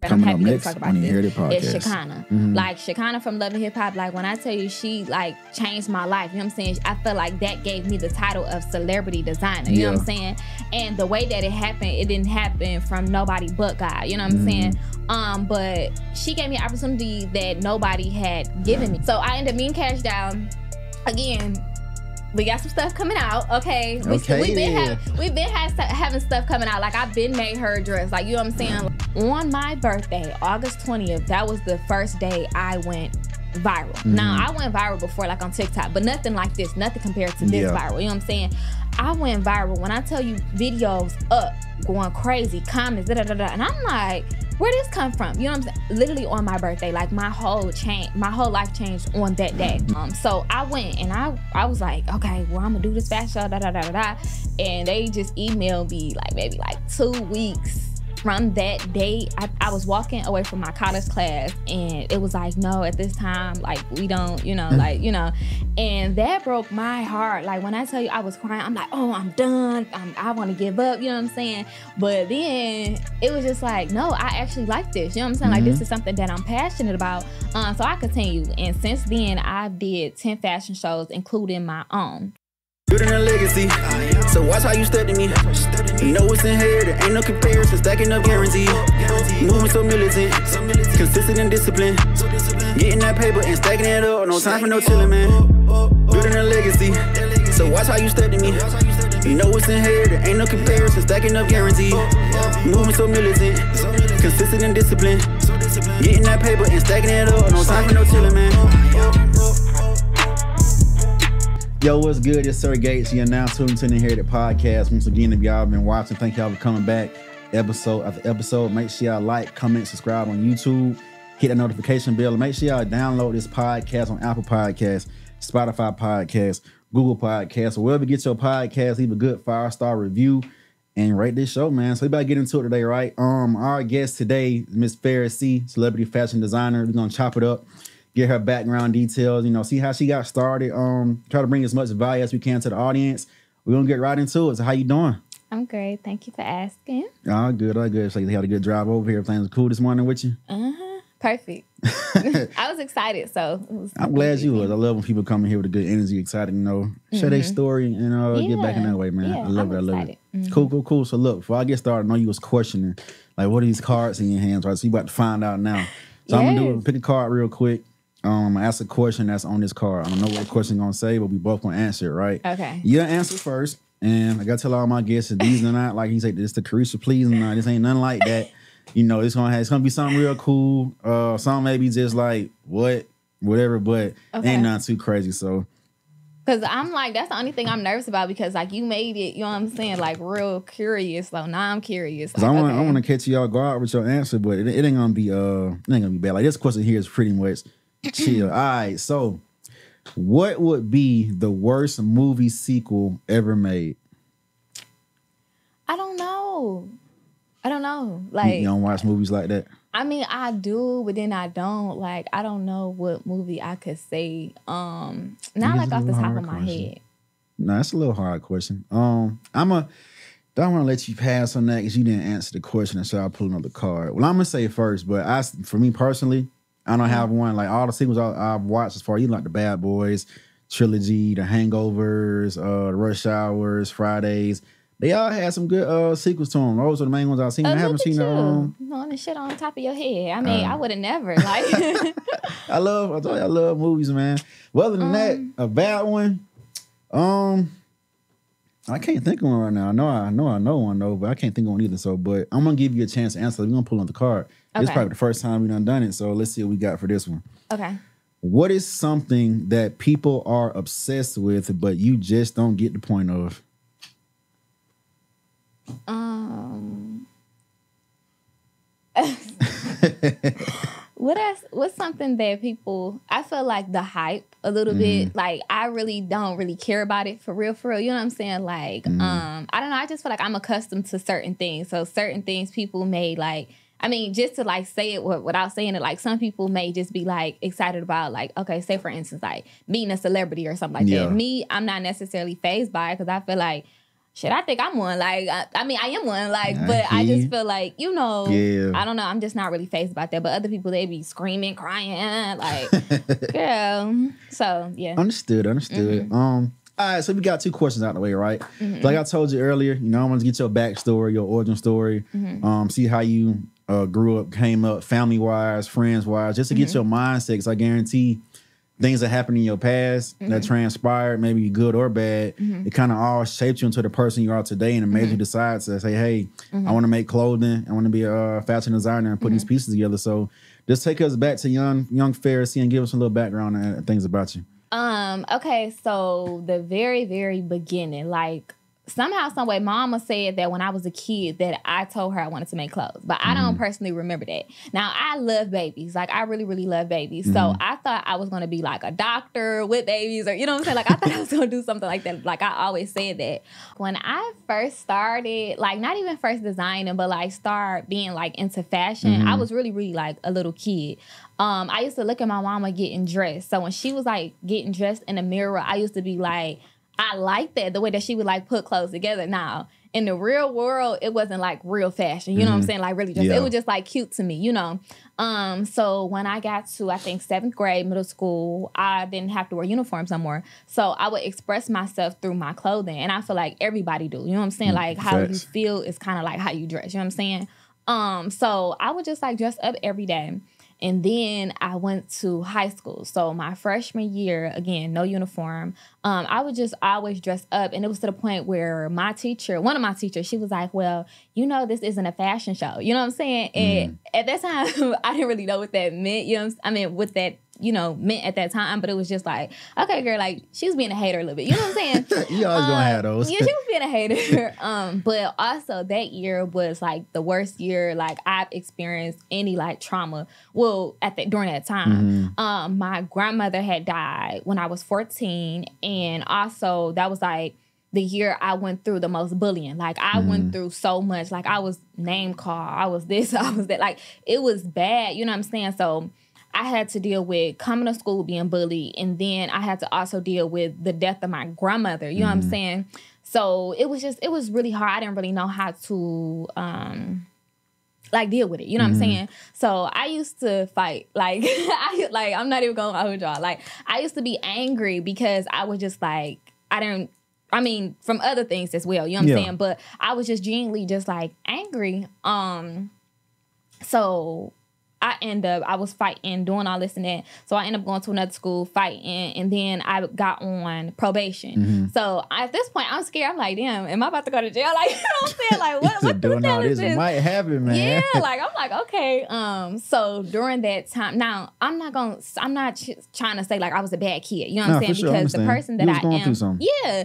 Coming up next on the FarriC podcast. It's Shekinah. Like Shekinah from Love and Hip Hop. Like when I tell you she like changed my life, you know what I'm saying? I feel like that gave me the title of celebrity designer. You know what I'm saying? And the way that it happened, it didn't happen from nobody but God. You know what I'm saying? But she gave me an opportunity that nobody had given me. So I ended up being cashed down. Again, we got some stuff coming out, okay? We've been having stuff coming out. Like I've been made her dress, like you know what I'm saying. On my birthday, August 20th, that was the first day I went viral. Now I went viral before, like on TikTok, but nothing like this, nothing compared to this viral. You know what I'm saying? I went viral. When I tell you, videos up, going crazy, comments, and I'm like, where this come from? You know what I'm saying? Literally on my birthday, like my whole life changed on that day. So I went and I was like, okay, well I'm gonna do this fashion show, and they just emailed me like maybe like 2 weeks from that day. I was walking away from my college class and it was like, no, at this time, like we don't, and that broke my heart. Like when I tell you I was crying, I'm like, oh, I'm done. I want to give up, you know what I'm saying? But then it was just like, no, I actually like this. You know what I'm saying? Like this is something that I'm passionate about. So I continue. And since then I did 10 fashion shows, including my own. Building a legacy, so watch how you study me. You know it's inherited, ain't no comparison, stacking up guaranteed. Moving so militant, consistent and disciplined. Getting that paper and stacking it up, no time for no chilling, man. Building a legacy, so watch how you study me. You know it's inherited, ain't no comparison, stacking up guaranteed. Moving so militant, consistent and disciplined. Getting that paper and stacking it up, no time for no chilling, man. Yo, what's good? It's Sir Gates. You're now tuned to the FarriC podcast. Once again, if y'all been watching, thank y'all for coming back episode after episode. Make sure y'all like, comment, subscribe on YouTube. Hit that notification bell. And make sure y'all download this podcast on Apple Podcasts, Spotify Podcasts, Google Podcasts, or wherever you get your podcast. Leave a good 5-star review and rate this show, man. So we better get into it today, right? Our guest today is Miss FarriC, celebrity fashion designer. We're gonna chop it up, get her background details, see how she got started. Try to bring as much value as we can to the audience. We're going to get right into it. So how you doing? I'm great. Thank you for asking. All good, all good. So you had a good drive over here. Everything was cool this morning with you? Perfect. I was excited, so. I'm glad you was. I love when people come in here with a good energy, excited, share their story and get back in that way, man. Yeah, I love I'm it. excited. Cool. So look, before I get started, I know you was questioning, like, what are these cards in your hands, right? So you about to find out now. So I'm going to pick a card real quick. I'm gonna ask a question that's on this card. I don't know what the question gonna say, but we both gonna answer it, right? Okay. You answer first, and I gotta tell all my guests that these are not like he said. This the Carisha, please, and this ain't nothing like that. It's gonna be something real cool. Some maybe just like whatever, but ain't nothing too crazy. So, cause I'm like, that's the only thing I'm nervous about because like you made it, you know what I'm saying, like real curious. So now I'm curious. Like, I want to catch y'all go out with your answer, but it ain't gonna be bad. Like this question here is pretty much chill. All right, so what would be the worst movie sequel ever made? I don't know. Like, you don't watch movies like that? I mean, I do, but then I don't. Like, I don't know what movie I could say. Not like off the top of my head. No, that's a little hard question. Don't want to let you pass on that because you didn't answer the question, so I'll pull another card. Well, I'm gonna say first, but for me personally, I don't have one. Like all the sequels I've watched as far as like the Bad Boys trilogy, the Hangovers, the Rush Hours, Fridays. They all had some good sequels to them. Those are the main ones I've seen. I haven't seen on the shit on top of your head. I mean, I would have never like. I love movies, man. Well, other than that, a bad one. I can't think of one right now. I know one though, but I can't think of one either. So, but I'm gonna give you a chance to answer. We're gonna pull on the card. Okay. This is probably the first time we done it. So let's see what we got for this one. Okay. What is something that people are obsessed with, but you just don't get the point of? What's something that people, I feel like the hype a little bit, like I really don't care about it for real, you know what I'm saying? Like, I don't know, I just feel like I'm accustomed to certain things. So certain things people may like, I mean, just to like say it without saying it, like some people may just be like excited about like, okay, say for instance, like meeting a celebrity or something like that. Me, I'm not necessarily fazed by it because I feel like Shit, I think I'm one. Like, I mean, I am one. Like, but I just feel like, I don't know. I'm just not really phased about that. But other people, they be screaming, crying, like, girl. So, yeah. Understood. All right, so we got 2 questions out of the way, right? Like I told you earlier, I want to get your backstory, your origin story, see how you grew up, came up, family-wise, friends-wise, just to get your mindset, because I guarantee things that happened in your past that transpired, maybe good or bad, it kind of all shaped you into the person you are today, and it made you decide to say, hey, I want to make clothing, I want to be a fashion designer and put these pieces together. So just take us back to young FarriC and give us a little background and things about you. Okay, so the very, very beginning, like somehow, some way, Mama said that when I was a kid that I told her I wanted to make clothes, but I don't personally remember that. Now, I love babies. Like, I really, really love babies. So I thought I was going to be like a doctor with babies, or, you know what I'm saying? Like, I thought I was going to do something like that. Like, I always said that. When I first started, like, not even first designing, but like start being like into fashion, I was really, really like a little kid. I used to look at my mama getting dressed. So when she was like getting dressed in the mirror, I used to be like, I like that, the way that she would like put clothes together. Now, in the real world, it wasn't like real fashion. You know what I'm saying? Like really just, it was just like cute to me, So when I got to, I think 7th grade, middle school, I didn't have to wear uniforms no more. So I would express myself through my clothing. And I feel like everybody do, you know what I'm saying? Like how you feel is kind of like how you dress, you know what I'm saying? So I would just like dress up every day. And then I went to high school. So my freshman year, again, no uniform. I would just always dress up. And it was to the point where my teacher, one of my teachers, she was like, well, this isn't a fashion show. You know what I'm saying? And at that time, I didn't really know what that meant. What that, meant at that time. But it was just like, okay, girl, like, she was being a hater a little bit. You know what I'm saying? You always gonna have those. Yeah, she was being a hater. But also that year was like the worst year like I've experienced any like trauma. Well, during that time. My grandmother had died when I was 14. And also that was like the year I went through the most bullying. Like I went through so much. Like I was name called. I was this, I was that. Like it was bad. You know what I'm saying? So I had to deal with coming to school being bullied, and then I had to also deal with the death of my grandmother. You know what I'm saying? So it was really hard. I didn't really know how to deal with it. You know what I'm saying? So I used to fight. Like I'm not even going to hold y'all. Like I used to be angry because I was just like, from other things as well. You know what I'm saying? But I was just genuinely just like angry. So I was fighting, doing all this and that. So I ended up going to another school, fighting, and then I got on probation. So at this point, I'm scared. I'm like, damn, am I about to go to jail? Like, you know what I'm saying? Like, what doing all this might happen, man. Yeah, like, I'm like, okay. So during that time, now, I'm not trying to say, like, I was a bad kid. You know what I'm saying? Sure, because the person that I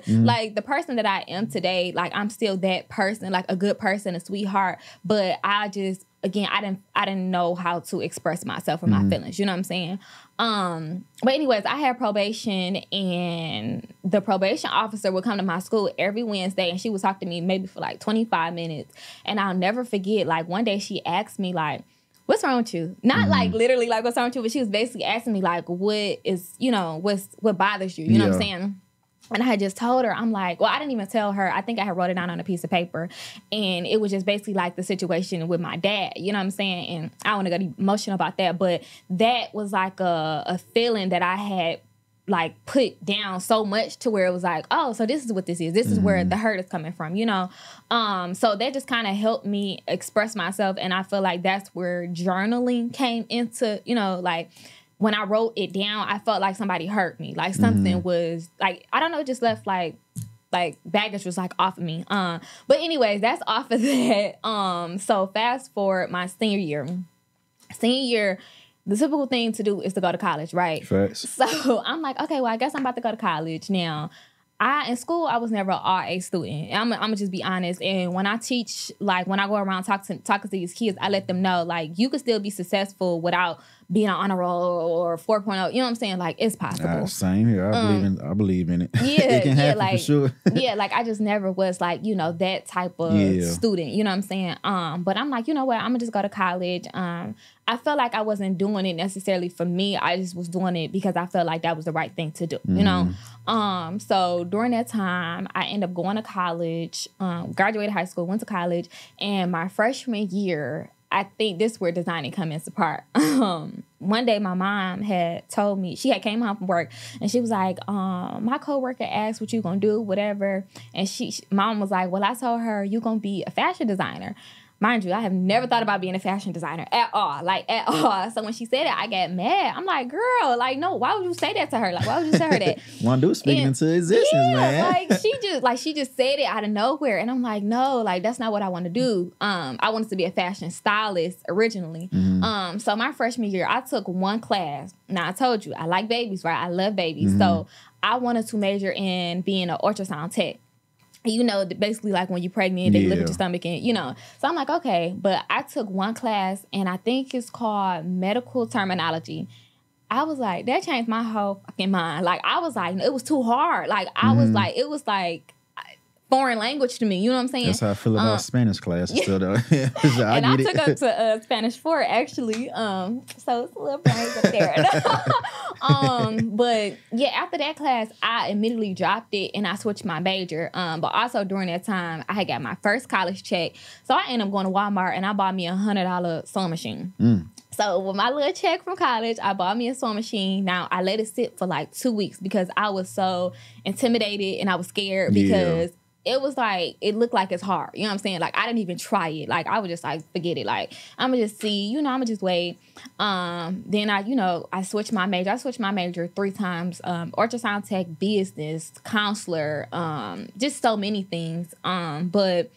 am, like, the person that I am today, like, I'm still that person, like, a good person, a sweetheart. But I just, again, I didn't know how to express myself or my feelings. You know what I'm saying? But anyways, I had probation, and the probation officer would come to my school every Wednesday, and she would talk to me maybe for like 25 minutes. And I'll never forget, like one day she asked me like, what's wrong with you? Not like literally like what's wrong with you, but she was basically asking me like, what bothers you? You know what I'm saying? And I had just told her, I'm like, well, I didn't even tell her. I think I had wrote it down on a piece of paper. And it was just basically like the situation with my dad. You know what I'm saying? And I don't want to get emotional about that. But that was like a feeling that I had like put down so much to where it was like, oh, so this is what this is. This is where the hurt is coming from, So that just kind of helped me express myself. And I feel like that's where journaling came into, like, when I wrote it down, I felt like somebody hurt me. Like something was like, I don't know, it just left like baggage was like off of me. But anyways, that's off of that. So fast forward my senior year, the typical thing to do is to go to college, right? Facts. So I'm like, okay, well, I guess I'm about to go to college now. In school, I was never an RA student. I'm gonna just be honest. And when I teach, like when I go around talking to these kids, I let them know, like, you could still be successful without being on honor roll or 4.0. You know what I'm saying? Like, it's possible. Same here. I believe in it. Yeah, it can happen like, for sure. Yeah, like I just never was like, that type of student. You know what I'm saying? But I'm like, you know what? I'm gonna just go to college. I felt like I wasn't doing it necessarily for me. I just was doing it because I felt like that was the right thing to do. You know? So during that time, I ended up going to college, graduated high school, went to college, and my freshman year, I think this is where designing comes into part. One day my mom had told me, she had came home from work and she was like, my coworker asked what you gonna do, whatever. And mom was like, well, I told her you gonna be a fashion designer. Mind you, I have never thought about being a fashion designer at all, like at all. So when she said it, I got mad. I'm like, girl, like, no, why would you say that to her? Like, why would you tell her that? One dude speaking into existence, man. She just said it out of nowhere. And I'm like, no, like, that's not what I want to do. I wanted to be a fashion stylist originally. Mm-hmm. So my freshman year, I took one class. Now, I told you, I like babies, right? I love babies. Mm-hmm. So I wanted to major in being an ultrasound tech. You know, basically like when you're pregnant, they look at your stomach and, you know. So I'm like, okay. But I took one class and I think it's called medical terminology. I was like, that changed my whole fucking mind. Like, I was like, it was too hard. Like, I was like, it was like foreign language to me. You know what I'm saying? That's how I feel about Spanish class. Still though. I took up to Spanish 4 actually. So it's a little brains up there. But yeah, after that class, I immediately dropped it and I switched my major. But also during that time, I had got my first college check. So I ended up going to Walmart and I bought me $100 sewing machine. So with my little check from college, I bought me a sewing machine. Now, I let it sit for like 2 weeks because I was so intimidated and I was scared because it was like, it looked like it's hard. You know what I'm saying? Like, I didn't even try it. Like, I was just like, forget it. Like, I'm going to just see, you know, I'm going to just wait. Then I switched my major. I switched my major 3 times. Ultrasound tech, business, counselor, just so many things. But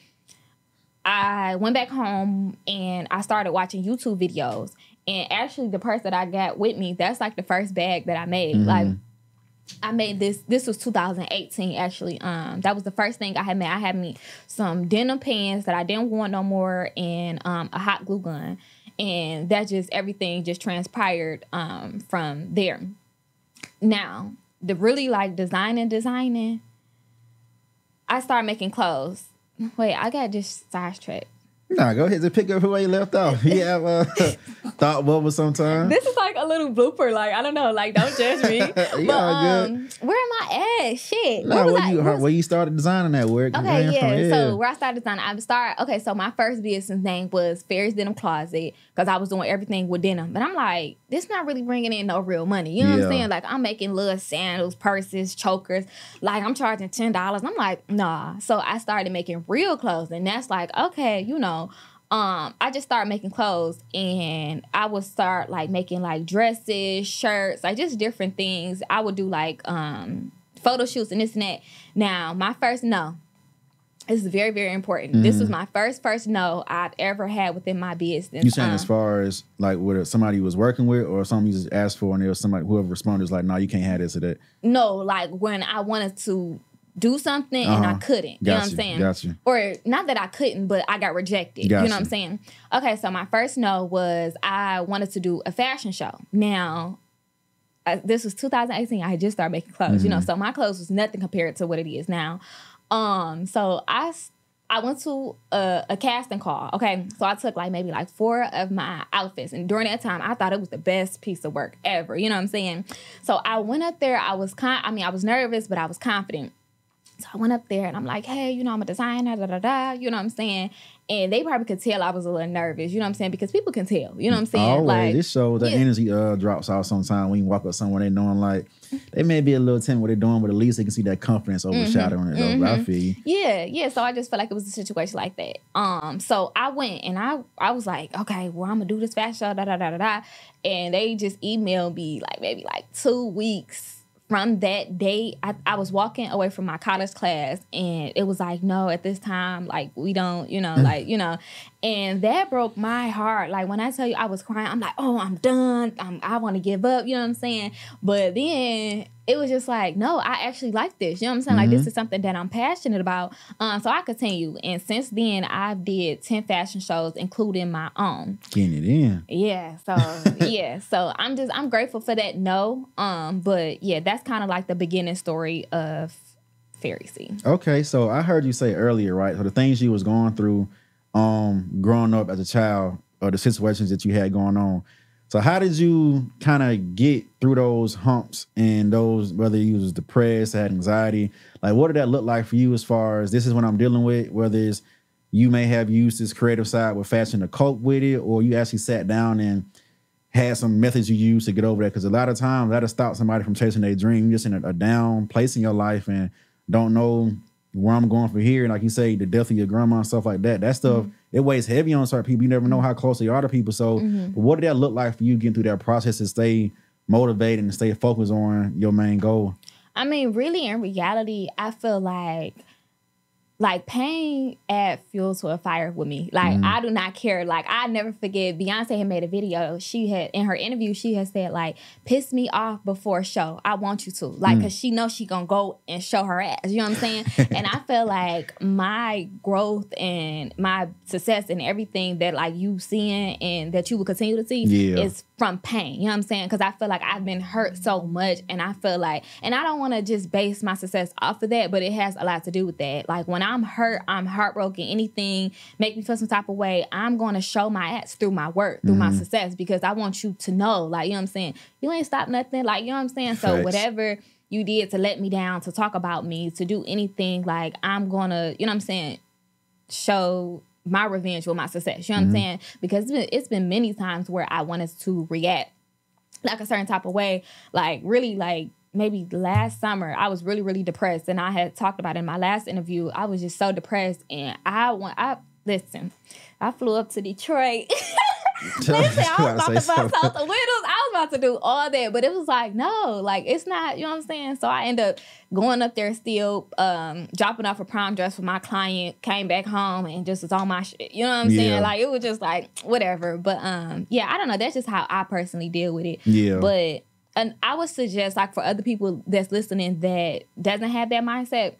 I went back home and I started watching YouTube videos. And actually, the purse that I got with me, that's like the first bag that I made. Mm-hmm. Like, I made this was 2018 actually. That was the first thing I had made. I had me some denim pants that I didn't want no more and a hot glue gun. And that just, everything just transpired from there. Now, the really like designing, I started making clothes. Wait, I got just sidetracked. Nah, go ahead and pick up where you left off. You have thought bubble sometime. This is like a little blooper. Like, I don't know. Like, don't judge me. But good. Where am I at? Shit. No, where you started designing that work? Okay, yeah. So where I started designing, so my first business name was FarriC Denim Closet because I was doing everything with denim. But I'm like, this not really bringing in no real money. You know what I'm saying? Like, I'm making little sandals, purses, chokers. Like, I'm charging $10. I'm like, nah. So I started making real clothes. And that's like, okay, you know. I just started making clothes and I would start like making like dresses, shirts, like just different things. I would do like photo shoots and this and that. Now, my first no. This is very, very important. Mm-hmm. This was my first no I've ever had within my business. You saying as far as like what somebody you was working with or something you just asked for and there was somebody, whoever responded was like, no, you can't have this or that? No, like when I wanted to do something and I couldn't. You know what I'm saying? Gotcha. Or not that I couldn't, but I got rejected. You know what I'm saying? Okay, so my first no was I wanted to do a fashion show. Now, this was 2018. I had just started making clothes, you know, so my clothes was nothing compared to what it is now. So I went to a casting call. Okay, so I took like maybe like 4 of my outfits, and during that time, I thought it was the best piece of work ever. You know what I'm saying? So I went up there. I was nervous, but I was confident. So I went up there and I'm like, hey, you know, I'm a designer, you know what I'm saying? And they probably could tell I was a little nervous, you know what I'm saying? Because people can tell, you know what I'm saying? Always. Like, this show, the energy drops off sometimes when you walk up somewhere they knowing like, they may be a little timid what they're doing, but at least they can see that confidence overshadowing it. Mm-hmm. I feel you. Yeah. So I just felt like it was a situation like that. So I went and I was like, okay, well, I'm going to do this fashion show, And they just emailed me like maybe like 2 weeks from that day. I was walking away from my college class and it was like, no, at this time, like, we don't, you know, like, you know, and that broke my heart. Like, when I tell you I was crying, I'm like, oh, I'm done. I want to give up, you know what I'm saying? But then it was just like, no, I actually like this. You know what I'm saying? Like, this is something that I'm passionate about. So I continue. And since then, I've did 10 fashion shows, including my own. Getting it in. Yeah. So, yeah. So I'm grateful for that. No. But yeah, that's kind of like the beginning story of FarriC. Okay. So I heard you say earlier, right? So the things you was going through growing up as a child or the situations that you had going on, So how did you kind of get through those humps and those, whether you was depressed, had anxiety, like what did that look like for you as far as this is what I'm dealing with, whether it's you may have used this creative side with fashion to cope with it, or you actually sat down and had some methods you used to get over that? Because a lot of times that'll stop somebody from chasing their dream. You're just in a down place in your life and don't know where I'm going from here. And like you say, the death of your grandma and stuff like that, that stuff, it weighs heavy on certain people. You never know how close they are to people. So but what did that look like for you getting through that process to stay motivated and stay focused on your main goal? I mean, really, in reality, I feel like pain add fuel to a fire with me. Like, I do not care. Like, I never forget, Beyonce had made a video. She had, in her interview, she had said, like, piss me off before a show. I want you to. Like, because she knows she gonna go and show her ass. You know what I'm saying? And I feel like my growth and my success and everything that, like, you seeing and that you will continue to see is from pain. You know what I'm saying? Because I feel like I've been hurt so much, and I feel like, and I don't want to just base my success off of that, but it has a lot to do with that. Like, when I'm hurt, I'm heartbroken, anything make me feel some type of way, I'm going to show my ass through my work, through my success, because I want you to know, like, you know what I'm saying? You ain't stopped nothing. Like, you know what I'm saying? So whatever you did to let me down, to talk about me, to do anything, like, I'm going to, you know what I'm saying, show my revenge with my success. You know what I'm saying? Because it's been many times where I wanted to react like a certain type of way, like really, like maybe last summer I was really, really depressed, and I had talked about it in my last interview. I was just so depressed, and listen, I flew up to Detroit. Listen, I was about to bust out the windows. I was about to do all that, but it was like, no, like, it's not, you know what I'm saying? So I ended up going up there still, dropping off a prom dress for my client, came back home and just was on my shit. You know what I'm saying? Like, it was just like, whatever. But yeah, I don't know. That's just how I personally deal with it. Yeah. But and I would suggest, like, for other people that's listening that doesn't have that mindset,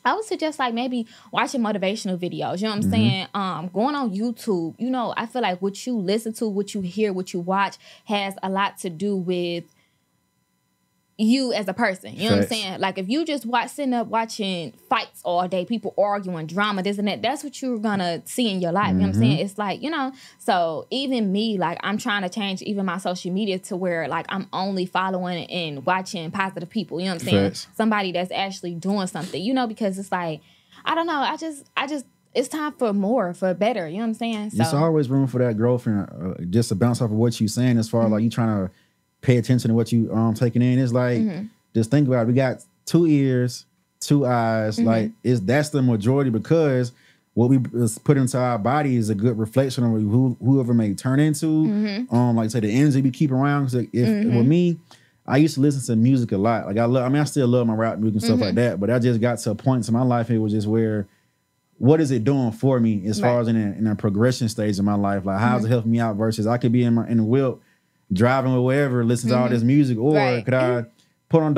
I would suggest, like, maybe watching motivational videos. You know what I'm saying? Going on YouTube. You know, I feel like what you listen to, what you hear, what you watch has a lot to do with you as a person. You know what I'm saying? Like, if you just sitting up watching fights all day, people arguing, drama, this and that, that's what you're gonna see in your life. You know what I'm saying? It's like, you know, so even me, like, I'm trying to change even my social media to where, like, I'm only following and watching positive people. You know what I'm saying? Somebody that's actually doing something, you know, because it's like, I don't know, I just it's time for more, for better. You know what I'm saying? So, there's always room for that growth, and just to bounce off of what you're saying as far as like you trying to pay attention to what you taking in. It's like, just think about it. We got 2 ears, 2 eyes. Like, that's the majority, because what we put into our body is a good reflection of whoever may turn into. Like, say, the energy we keep around. So with me, I used to listen to music a lot. Like, I still love my rap music and stuff like that. But I just got to a point in my life, it was just where, what is it doing for me as far as in a progression stage in my life? Like, how's it helping me out versus I could be in the wheel, driving or wherever, listen to all this music, or could I put on a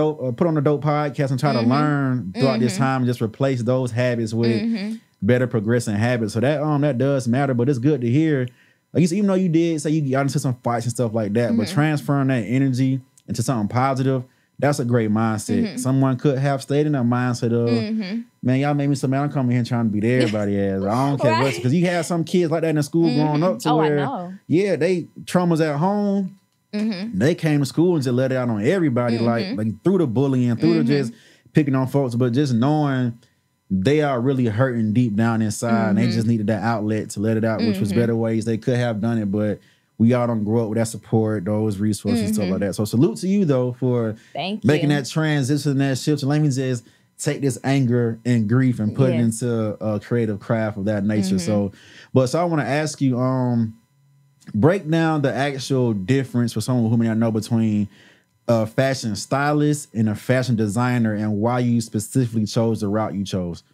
dope podcast and try to learn throughout this time and just replace those habits with better progressing habits? So that does matter, but it's good to hear. Like, even though you did say you got into some fights and stuff like that, but transferring that energy into something positive, that's a great mindset. Someone could have stayed in that mindset of, man, y'all made me so mad, I'm coming here trying to beat everybody ass. I don't care what, because you had some kids like that in the school growing up to where, they traumas at home. They came to school and just let it out on everybody, like through the bullying, through the just picking on folks, but just knowing they are really hurting deep down inside, and they just needed that outlet to let it out, which was better ways they could have done it, but we all don't grow up with that support, those resources, stuff like that. So salute to you, though, for making that transition, that shift. And let me just take this anger and grief and put it into a creative craft of that nature. So I want to ask you, break down the actual difference for someone who may not know between a fashion stylist and a fashion designer, and why you specifically chose the route you chose.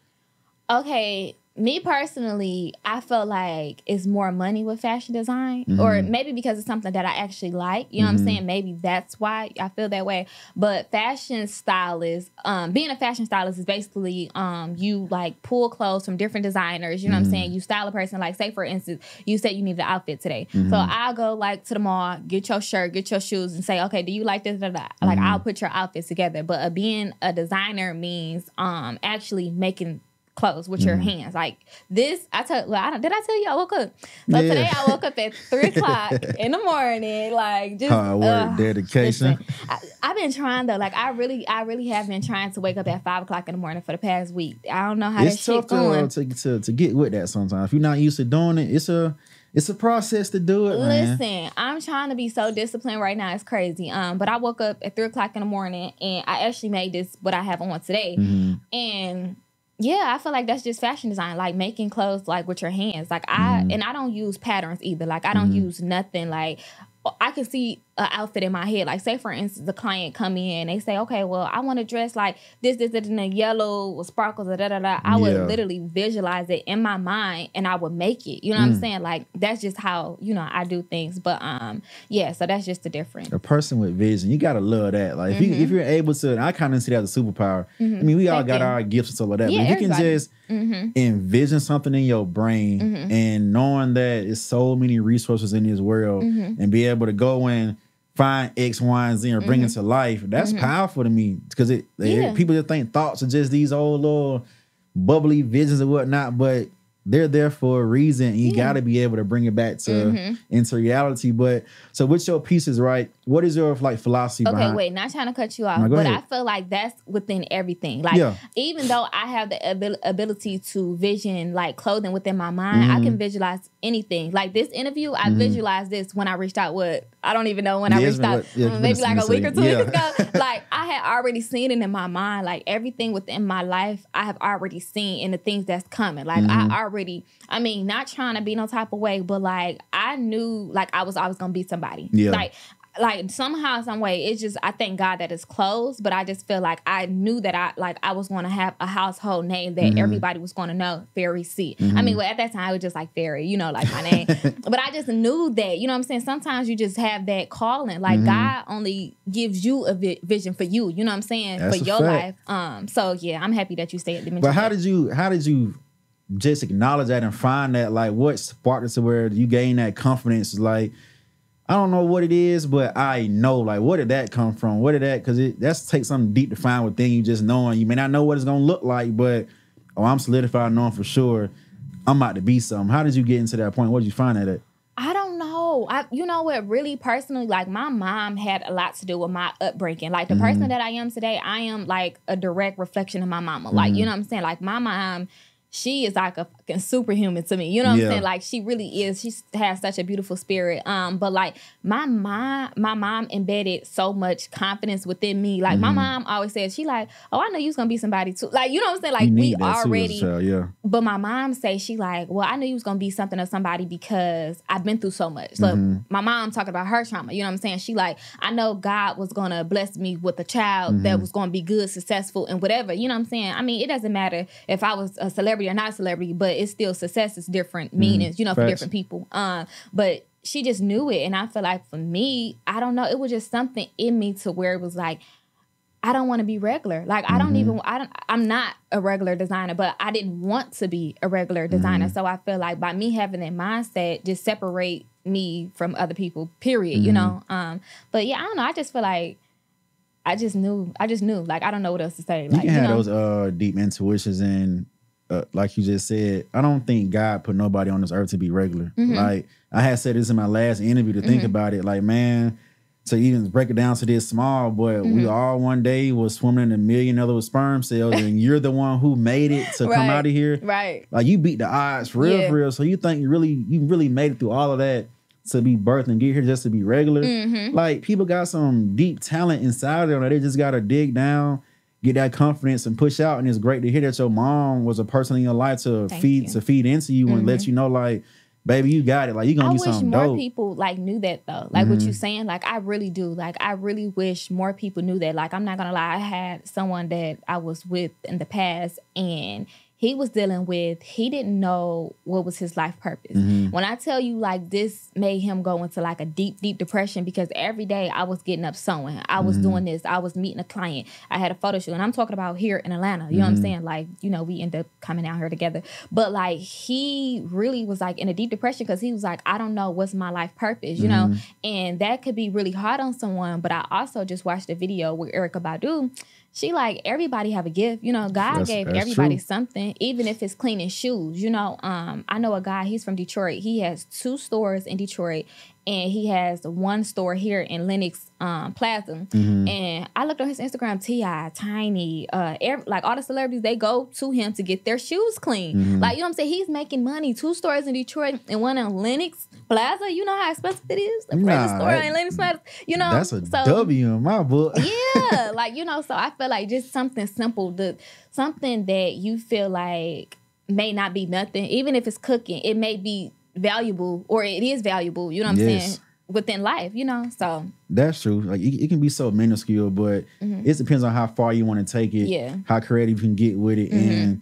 Okay, me personally, I feel like it's more money with fashion design, or maybe because it's something that I actually like. You know what I'm saying? Maybe that's why I feel that way. But fashion stylist, being a fashion stylist is basically you like pull clothes from different designers. You know what I'm saying? You style a person. Like, say for instance, you said you need the outfit today, so I'll go like to the mall, get your shirt, get your shoes, and say, okay, do you like this or that? Like, I'll put your outfits together. But being a designer means actually making clothes with your hands. Like this, did I tell you I woke up? So today I woke up at 3:00 in the morning. Like just hard work, dedication. Listen, I've been trying though. Like I really have been trying to wake up at 5:00 in the morning for the past week. I don't know how that shit going. It's tough to get with that sometimes. If you're not used to doing it, it's a process to do it, man. Listen, I'm trying to be so disciplined right now. It's crazy. But I woke up at 3:00 in the morning and I actually made this what I have on today. And yeah, I feel like that's just fashion design, like making clothes like with your hands. Like I don't use patterns either. Like I don't use nothing. Like I can see an outfit in my head. Like say for instance, the client come in, they say, okay, well, I want to dress like this, in the yellow with sparkles, I would literally visualize it in my mind and I would make it. You know what I'm saying? Like that's just how, I do things. But yeah, so that's just the difference. A person with vision, you gotta love that. Like if you're able to, and I kind of see that as a superpower. I mean, we all got our gifts and stuff like that. Yeah, but if you can just envision something in your brain and knowing that it's so many resources in this world and be able to go and find X, Y, and Z or bring it to life, that's powerful to me because people just think thoughts are just these old little bubbly visions and whatnot, but they're there for a reason and you got to be able to bring it back to into reality. But so with your pieces, right, what is your like philosophy behind? Okay, wait, not trying to cut you off, but I feel like that's within everything. Like even though I have the ability to vision like clothing within my mind, I can visualize anything. Like this interview, I visualized this when I reached out I don't even know when I reached out, maybe like a week or 2 weeks ago. Like I had already seen it in my mind, like everything within my life I have already seen and the things that's coming. Like I mean, not trying to be no type of way, but like I knew like I was always gonna be somebody. Like somehow, some way, it's just I thank God that it's closed, but I just feel like I knew that I was going to have a household name that everybody was going to know, FarriC. I mean, well, at that time I was just like Farri, like my name, but I just knew that, you know what I'm saying? Sometimes you just have that calling, like God only gives you a vision for you, you know what I'm saying? That's for your life. So yeah, I'm happy that you said it. But how did you just acknowledge that and find that, like what sparked it to where you gain that confidence? Like, I don't know what it is, but I know, like, where did that come from? Because that's take something deep to find within you, just knowing. You may not know what it's going to look like, but, I'm solidified knowing for sure I'm about to be something. How did you get into that point? What did you find that at? I don't know. You know what, really personally, like my mom had a lot to do with my upbringing. Like the person that I am today, I am like a direct reflection of my mama. Like, you know what I'm saying? Like my mom, she is like a fucking superhuman to me. You know what I'm saying? Like she really is. She has such a beautiful spirit. But like my mom embedded so much confidence within me. Like my mom always says, she like, oh, I know you was gonna be somebody too. Like, you know what I'm saying? Like we already, but my mom say she like, well, I knew you was gonna be something or somebody because I've been through so much. So my mom talking about her trauma, you know what I'm saying? She like, I know God was gonna bless me with a child that was gonna be good, successful, and whatever. You know what I'm saying? I mean, it doesn't matter if I was a celebrity or not a celebrity, but it's still success is different meanings, for different people. But she just knew it. And I feel like for me, I don't know, it was just something in me to where it was like, I don't want to be regular. Like I'm not a regular designer, but I didn't want to be a regular designer. So I feel like by me having that mindset just separate me from other people, period, you know? But yeah, I don't know. I just feel like I just knew. Like, I don't know what else to say. Like, you can have those deep intuitions and like you just said, I don't think God put nobody on this earth to be regular. Like I had said this in my last interview to think about it. Like, man, to even break it down to this small, boy, we all one day was swimming in 1 million other sperm cells, and you're the one who made it to come out of here. Right. Like you beat the odds for real. So you think you really made it through all of that to be birthed and get here just to be regular. Like people got some deep talent inside of them that they just gotta dig down, get that confidence and push out. And it's great to hear that your mom was a person in your life to feed into you and let you know, like, baby, you got it. Like, you're going to be something dope. I wish more people, like, knew that, though. Like, what you're saying, like, I really do. Like, I really wish more people knew that. Like, I'm not going to lie. I had someone that I was with in the past, and he was dealing with, he didn't know what was his life purpose. When I tell you, like, this made him go into, like, a deep, deep depression because every day I was getting up sewing. I was doing this. I was meeting a client. I had a photo shoot. And I'm talking about here in Atlanta. You know what I'm saying? Like, we end up coming out here together. But, like, he really was, like, in a deep depression because he was like, I don't know what's my life purpose, you know? And that could be really hard on someone. But I also just watched a video with Erykah Badu. She like, everybody have a gift. God gave everybody something. something, even if it's cleaning shoes. You know, I know a guy, he's from Detroit. He has 2 stores in Detroit, and he has 1 store here in Lenox Plaza. And I looked on his Instagram, T.I., Tiny, like all the celebrities, they go to him to get their shoes clean. Like, you know what I'm saying? He's making money. 2 stores in Detroit and 1 in Lenox Plaza. You know how expensive it is? The greatest store in Lenox Plaza. You know, that's a W in my book. Yeah, like, you know, so I feel like just something simple, something that you feel like may not be nothing, even if it's cooking, it may be valuable, or it is valuable, you know what I'm saying, within life, you know. So that's true. Like it can be so minuscule, but it depends on how far you want to take it, how creative you can get with it, and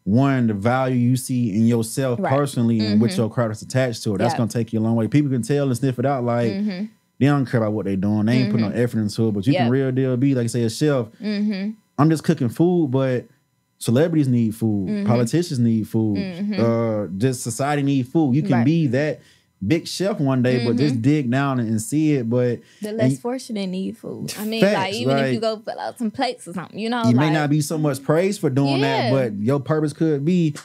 the value you see in yourself personally and with your craft that's attached to it. That's gonna take you a long way. People can tell and sniff it out, like they don't care about what they're doing. They ain't putting no effort into it, but you can real deal be, like say, a chef. I'm just cooking food, but celebrities need food. Politicians need food. Just society need food. You can be that big chef one day, but just dig down and see it. But the less fortunate need food. I mean, facts, like even if you go fill out some plates or something, you know, you may not be so much praised for doing that, but your purpose could be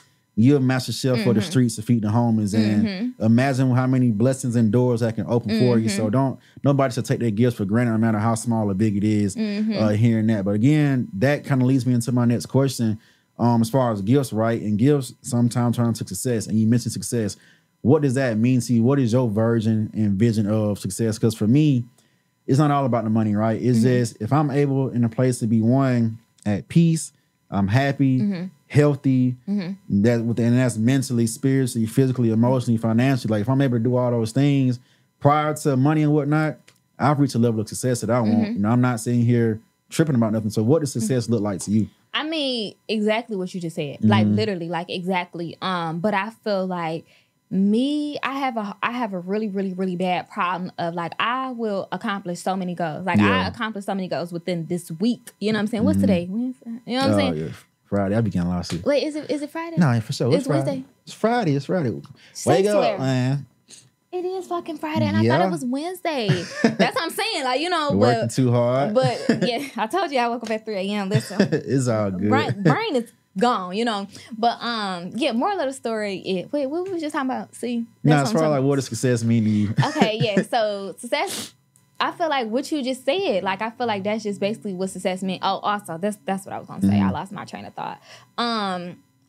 you're a master chef for the streets to feed the homeless. And imagine how many blessings and doors that can open for you. So nobody should take their gifts for granted, no matter how small or big it is, hearing that. But again, that kind of leads me into my next question. As far as gifts, right? And gifts sometimes turn into success. And you mentioned success. What does that mean to you? What is your version and vision of success? Because for me, it's not all about the money, right? It's just if I'm able in a place to be at peace, I'm happy, healthy, that's mentally, spiritually, physically, emotionally, financially. Like if I'm able to do all those things prior to money and whatnot, I've reached a level of success that I want. You know, I'm not sitting here tripping about nothing. So what does success look like to you? I mean, exactly what you just said. Like literally, like exactly. But I feel like I have a really, really, really bad problem of like I will accomplish so many goals. Like I accomplished so many goals within this week. You know what I'm saying? What's today? Wednesday? You know what I'm saying? Yeah. Friday. I began last week. Wait, is it Friday? No, for sure. It's Friday. Wednesday. It's Friday. It's Friday. Wake up, man. It is fucking Friday, and I thought it was Wednesday. That's what I'm saying. Like, you know, working too hard. But yeah, I told you I woke up at 3 a.m. Listen, it's all good. Brain is gone, you know. But moral of the story. Wait, what were we just talking about? See, it's probably like what does success mean to you? Okay, yeah. So success. I feel like what you just said. Like I feel like that's just basically what success meant. Oh, also that's what I was gonna say. I lost my train of thought.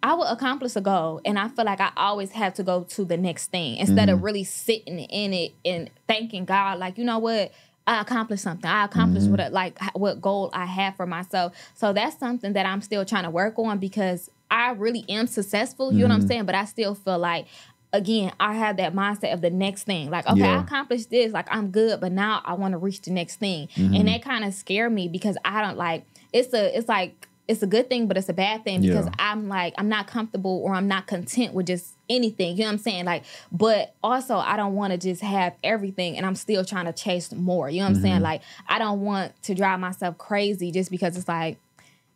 I will accomplish a goal, and I feel like I always have to go to the next thing instead of really sitting in it and thanking God, like, you know what, I accomplished something. I accomplished what goal I have for myself. So that's something that I'm still trying to work on because I really am successful, you know what I'm saying? But I still feel like, again, I have that mindset of the next thing. Like, okay, I accomplished this, like I'm good, but now I want to reach the next thing. And that kind of scared me because I don't like, it's a good thing, but it's a bad thing because I'm not comfortable or I'm not content with just anything. You know what I'm saying? Like, but also I don't want to just have everything and I'm still trying to chase more. You know what I'm saying? Like, I don't want to drive myself crazy just because it's like,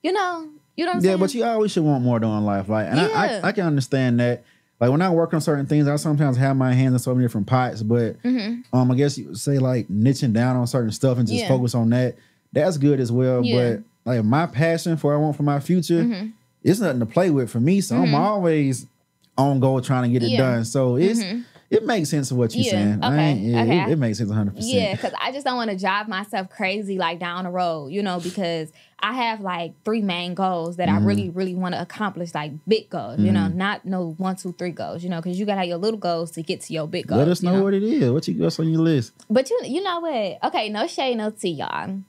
you know what I'm saying? Yeah, but you always should want more in life. Like, and I can understand that. Like when I work on certain things, I sometimes have my hands in so many different pots, but I guess you would say like niching down on certain stuff and just focus on that. That's good as well. But like my passion for what I want for my future, it's nothing to play with for me. So I'm always on goal trying to get it done. So it makes sense of what you're saying. Okay. It makes sense 100%. Yeah, because I just don't want to drive myself crazy like down the road, you know, because I have like 3 main goals that I really, really want to accomplish, like big goals, you know, not no 1, 2, 3 goals, you know, because you got to have your little goals to get to your big goals. Let us know what it is. What you got on your list? But you know what? Okay, no shade, no tea, y'all.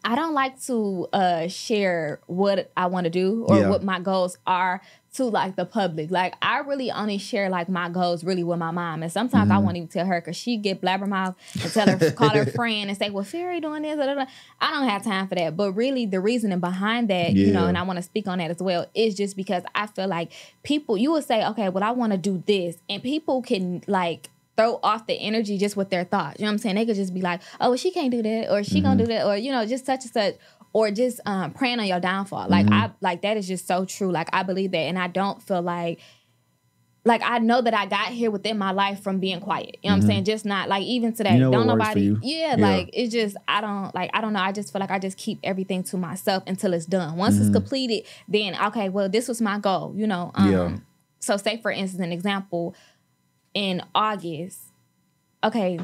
I don't like to share what I want to do or what my goals are to like the public. Like I really only share like my goals really with my mom. And sometimes I won't even tell her because she get blabbermouth and call her friend and say, well, FarriC doing this. Blah, blah, blah. I don't have time for that. But really the reasoning behind that, you know, and I want to speak on that as well, is just because I feel like people, you would say, okay, well, I want to do this. And people can like throw off the energy just with their thoughts. You know what I'm saying? They could just be like, oh, well, she can't do that, or she gonna do that, or, you know, just such and such, or just praying on your downfall. Like, I like that is just so true. Like, I believe that, and I don't feel like like, I know that I got here within my life from being quiet. You know what I'm saying? Just not, like, even today, You know don't what works for nobody, you. like, it's just, I don't know. I just feel like I just keep everything to myself until it's done. Once it's completed, then, okay, well, this was my goal, you know? So say, for instance, an example, in August, okay,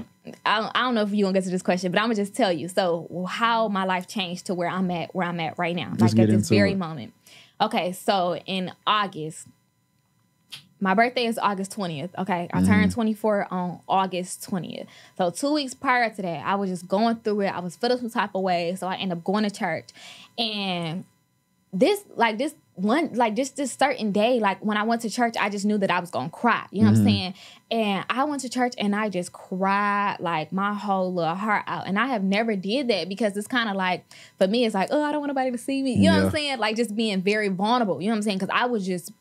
I don't know if you're gonna get to this question, but I'm gonna just tell you. So how my life changed to where I'm at right now, like at this very moment. Okay, so in August, my birthday is August 20th, okay? I turned 24 on August 20th. So 2 weeks prior to that, I was just going through it. I was feeling some type of way, so I ended up going to church. And this certain day, like when I went to church, I just knew that I was gonna cry. You know what I'm saying? And I went to church and I just cried like my whole little heart out. And I have never did that because it's kind of like, for me, it's like, oh, I don't want nobody to see me. You know what I'm saying? Like just being very vulnerable. You know what I'm saying? Because I was just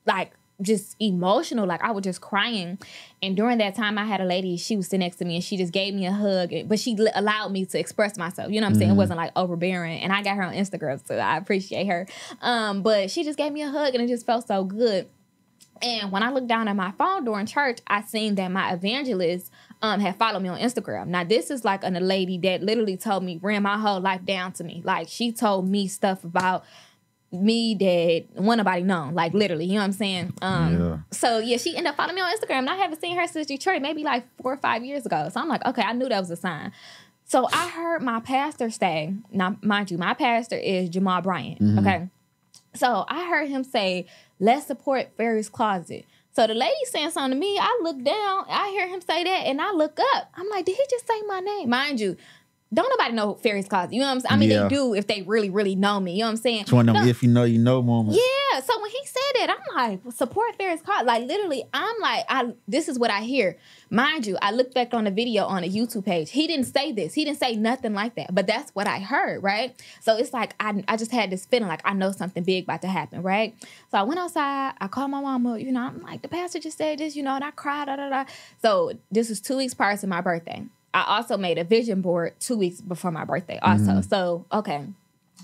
like, just emotional, like I was just crying. And during that time, I had a lady, she was sitting next to me and she just gave me a hug, but she allowed me to express myself. You know what I'm saying? It wasn't like overbearing. And I got her on Instagram, so I appreciate her. But she just gave me a hug and it just felt so good. And when I looked down at my phone during church, I seen that my evangelist had followed me on Instagram. Now, this is like a lady that literally ran my whole life down to me. Like, she told me stuff about me that wasn't nobody known, like literally, you know what I'm saying? So yeah, she ended up following me on Instagram, and I haven't seen her since Detroit, maybe like 4 or 5 years ago. So I'm like, okay, I knew that was a sign. So I heard my pastor say, now mind you, my pastor is Jamal Bryant, okay? So I heard him say, let's support FarriC's Closet. So the lady saying something to me, I look down, I hear him say that, and I look up. I'm like, did he just say my name? Mind you, don't nobody know FarriC's Closet. You know what I'm saying? I mean, they do if they really, really know me. You know what I'm saying? It's one of them if you know moments. Yeah. So when he said that, I'm like, support FarriC's Closet. Like, literally, I'm like, this is what I hear. Mind you, I looked back on the video on the YouTube page. He didn't say this. He didn't say nothing like that. But that's what I heard, right? So it's like, I just had this feeling like I know something big about to happen, right? So I went outside. I called my mama. You know, I'm like, the pastor just said this, you know, and I cried, So this was 2 weeks prior to my birthday. I also made a vision board 2 weeks before my birthday also. So, okay.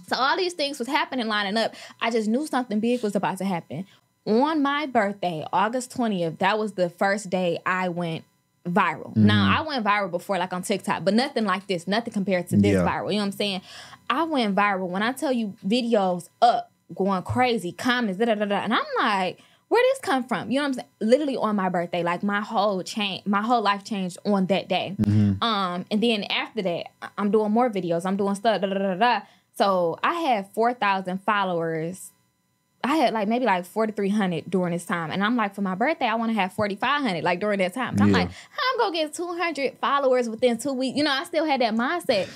So all these things was happening, lining up. I just knew something big was about to happen. On my birthday, August 20th, that was the first day I went viral. Now, I went viral before, like on TikTok, but nothing like this. Nothing compared to this viral. You know what I'm saying? I went viral. When I tell you, videos up, going crazy, comments, and I'm like, where this come from? You know what I'm saying? Literally on my birthday, like my whole life changed on that day. And then after that, I'm doing more videos. I'm doing stuff. So I had 4,000 followers. I had like maybe like 4,300 during this time. And I'm like, for my birthday, I want to have 4,500 like during that time. And I'm like, how I'm going to get 200 followers within 2 weeks? You know, I still had that mindset.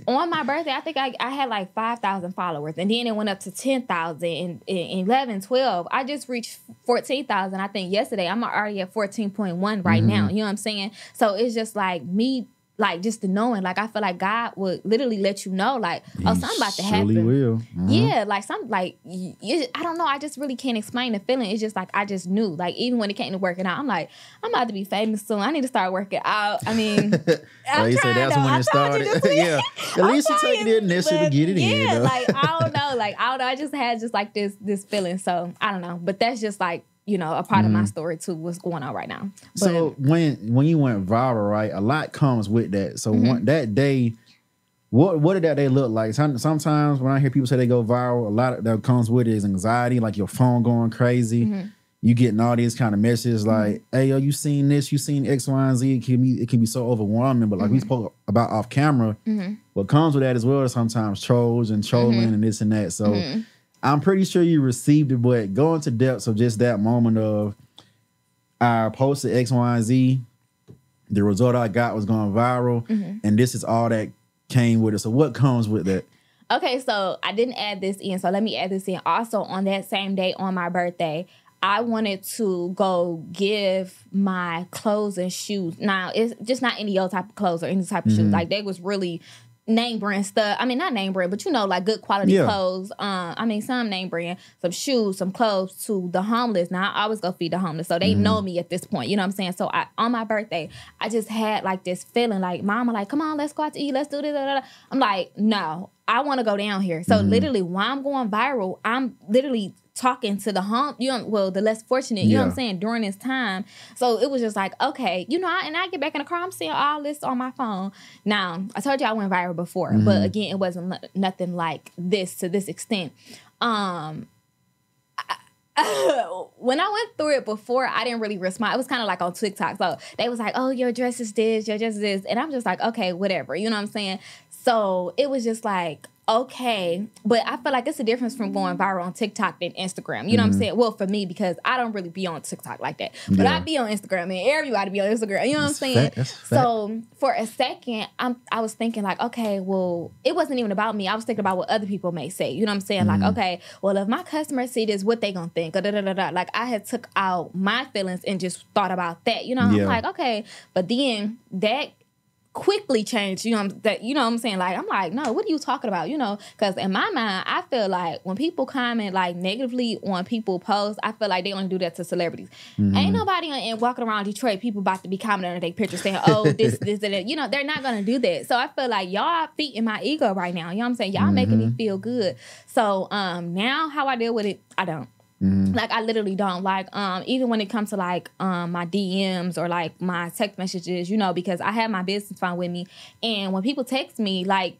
On my birthday, I think I had like 5,000 followers. And then it went up to 10,000 and 11, 12. I just reached 14,000, I think, yesterday. I'm already at 14.1 right now. You know what I'm saying? So it's just like me, like just the knowing, like I feel like God would literally let you know, like, oh, something about to happen. Surely will. Yeah, like I don't know. I just really can't explain the feeling. It's just like I just knew. Like even when it came to working out, I'm like, I'm about to be famous soon. I need to start working out. I mean, I'm you said that's though. when it started. Yeah, at least you take the initiative to get it in. Yeah, like I don't know. I just had just like this feeling. So I don't know. But that's just like, you know, a part of my story too, what's going on right now. But, so when you went viral, right, a lot comes with that. So that day, what did that day look like? Sometimes when I hear people say they go viral, a lot of that comes with it is anxiety, like your phone going crazy. You getting all these kind of messages like, hey, yo, you seen this, you seen X, Y, and Z. It can be so overwhelming. But like we spoke about off camera, what comes with that as well is sometimes trolls and trolling and this and that. So I'm pretty sure you received it, but go into depth of just that moment of I posted X, Y, and Z. The result I got was going viral, and this is all that came with it. So what comes with that? Okay, so I didn't add this in, so let me add this in. Also, on that same day on my birthday, I wanted to go give my clothes and shoes. Now, it's just not any old type of clothes or any type of shoes. Like, they was really name brand stuff. I mean, not name brand, but you know, like good quality clothes. I mean, some name brand, some shoes, some clothes to the homeless. Now, I always go feed the homeless, so they know me at this point. You know what I'm saying? So on my birthday, I just had like this feeling, like mama, like, come on, let's go out to eat, let's do this. I'm like, no, I want to go down here. So literally, while I'm going viral, I'm literally talking to the the less fortunate, you know what I'm saying, during this time. So it was just like, okay, you know, and I get back in the car, I'm seeing all this on my phone. Now, I told you I went viral before, but again, it wasn't nothing like this to this extent. When I went through it before, I didn't really respond. It was kind of like on TikTok. So they was like, oh, your dress is this, your dress is this. And I'm just like, okay, whatever. You know what I'm saying? So it was just like, okay. But I feel like it's a difference from going viral on TikTok than Instagram. You know what I'm saying? Well, for me, because I don't really be on TikTok like that. But I be on Instagram, and everybody be on Instagram. You know what I'm saying? So for a second, I was thinking like, okay, well, it wasn't even about me. I was thinking about what other people may say. You know what I'm saying? Like, okay, well, if my customers see this, what they gonna think? Like, I had took out my feelings and just thought about that. You know, I'm like, okay. But then that quickly changed, you know what I'm saying? Like, I'm like, no, what are you talking about? You know, because in my mind, I feel like when people comment like negatively on people posts, I feel like they only do that to celebrities. Ain't nobody walking around Detroit, people about to be commenting on their pictures saying, oh, this, and that. You know, they're not gonna do that. So I feel like y'all feeding my ego right now. You know what I'm saying? Y'all making me feel good. So now how I deal with it, I don't. Like, I literally don't. Like, even when it comes to like my DMs or like my text messages, you know, because I have my business phone with me, and when people text me, like,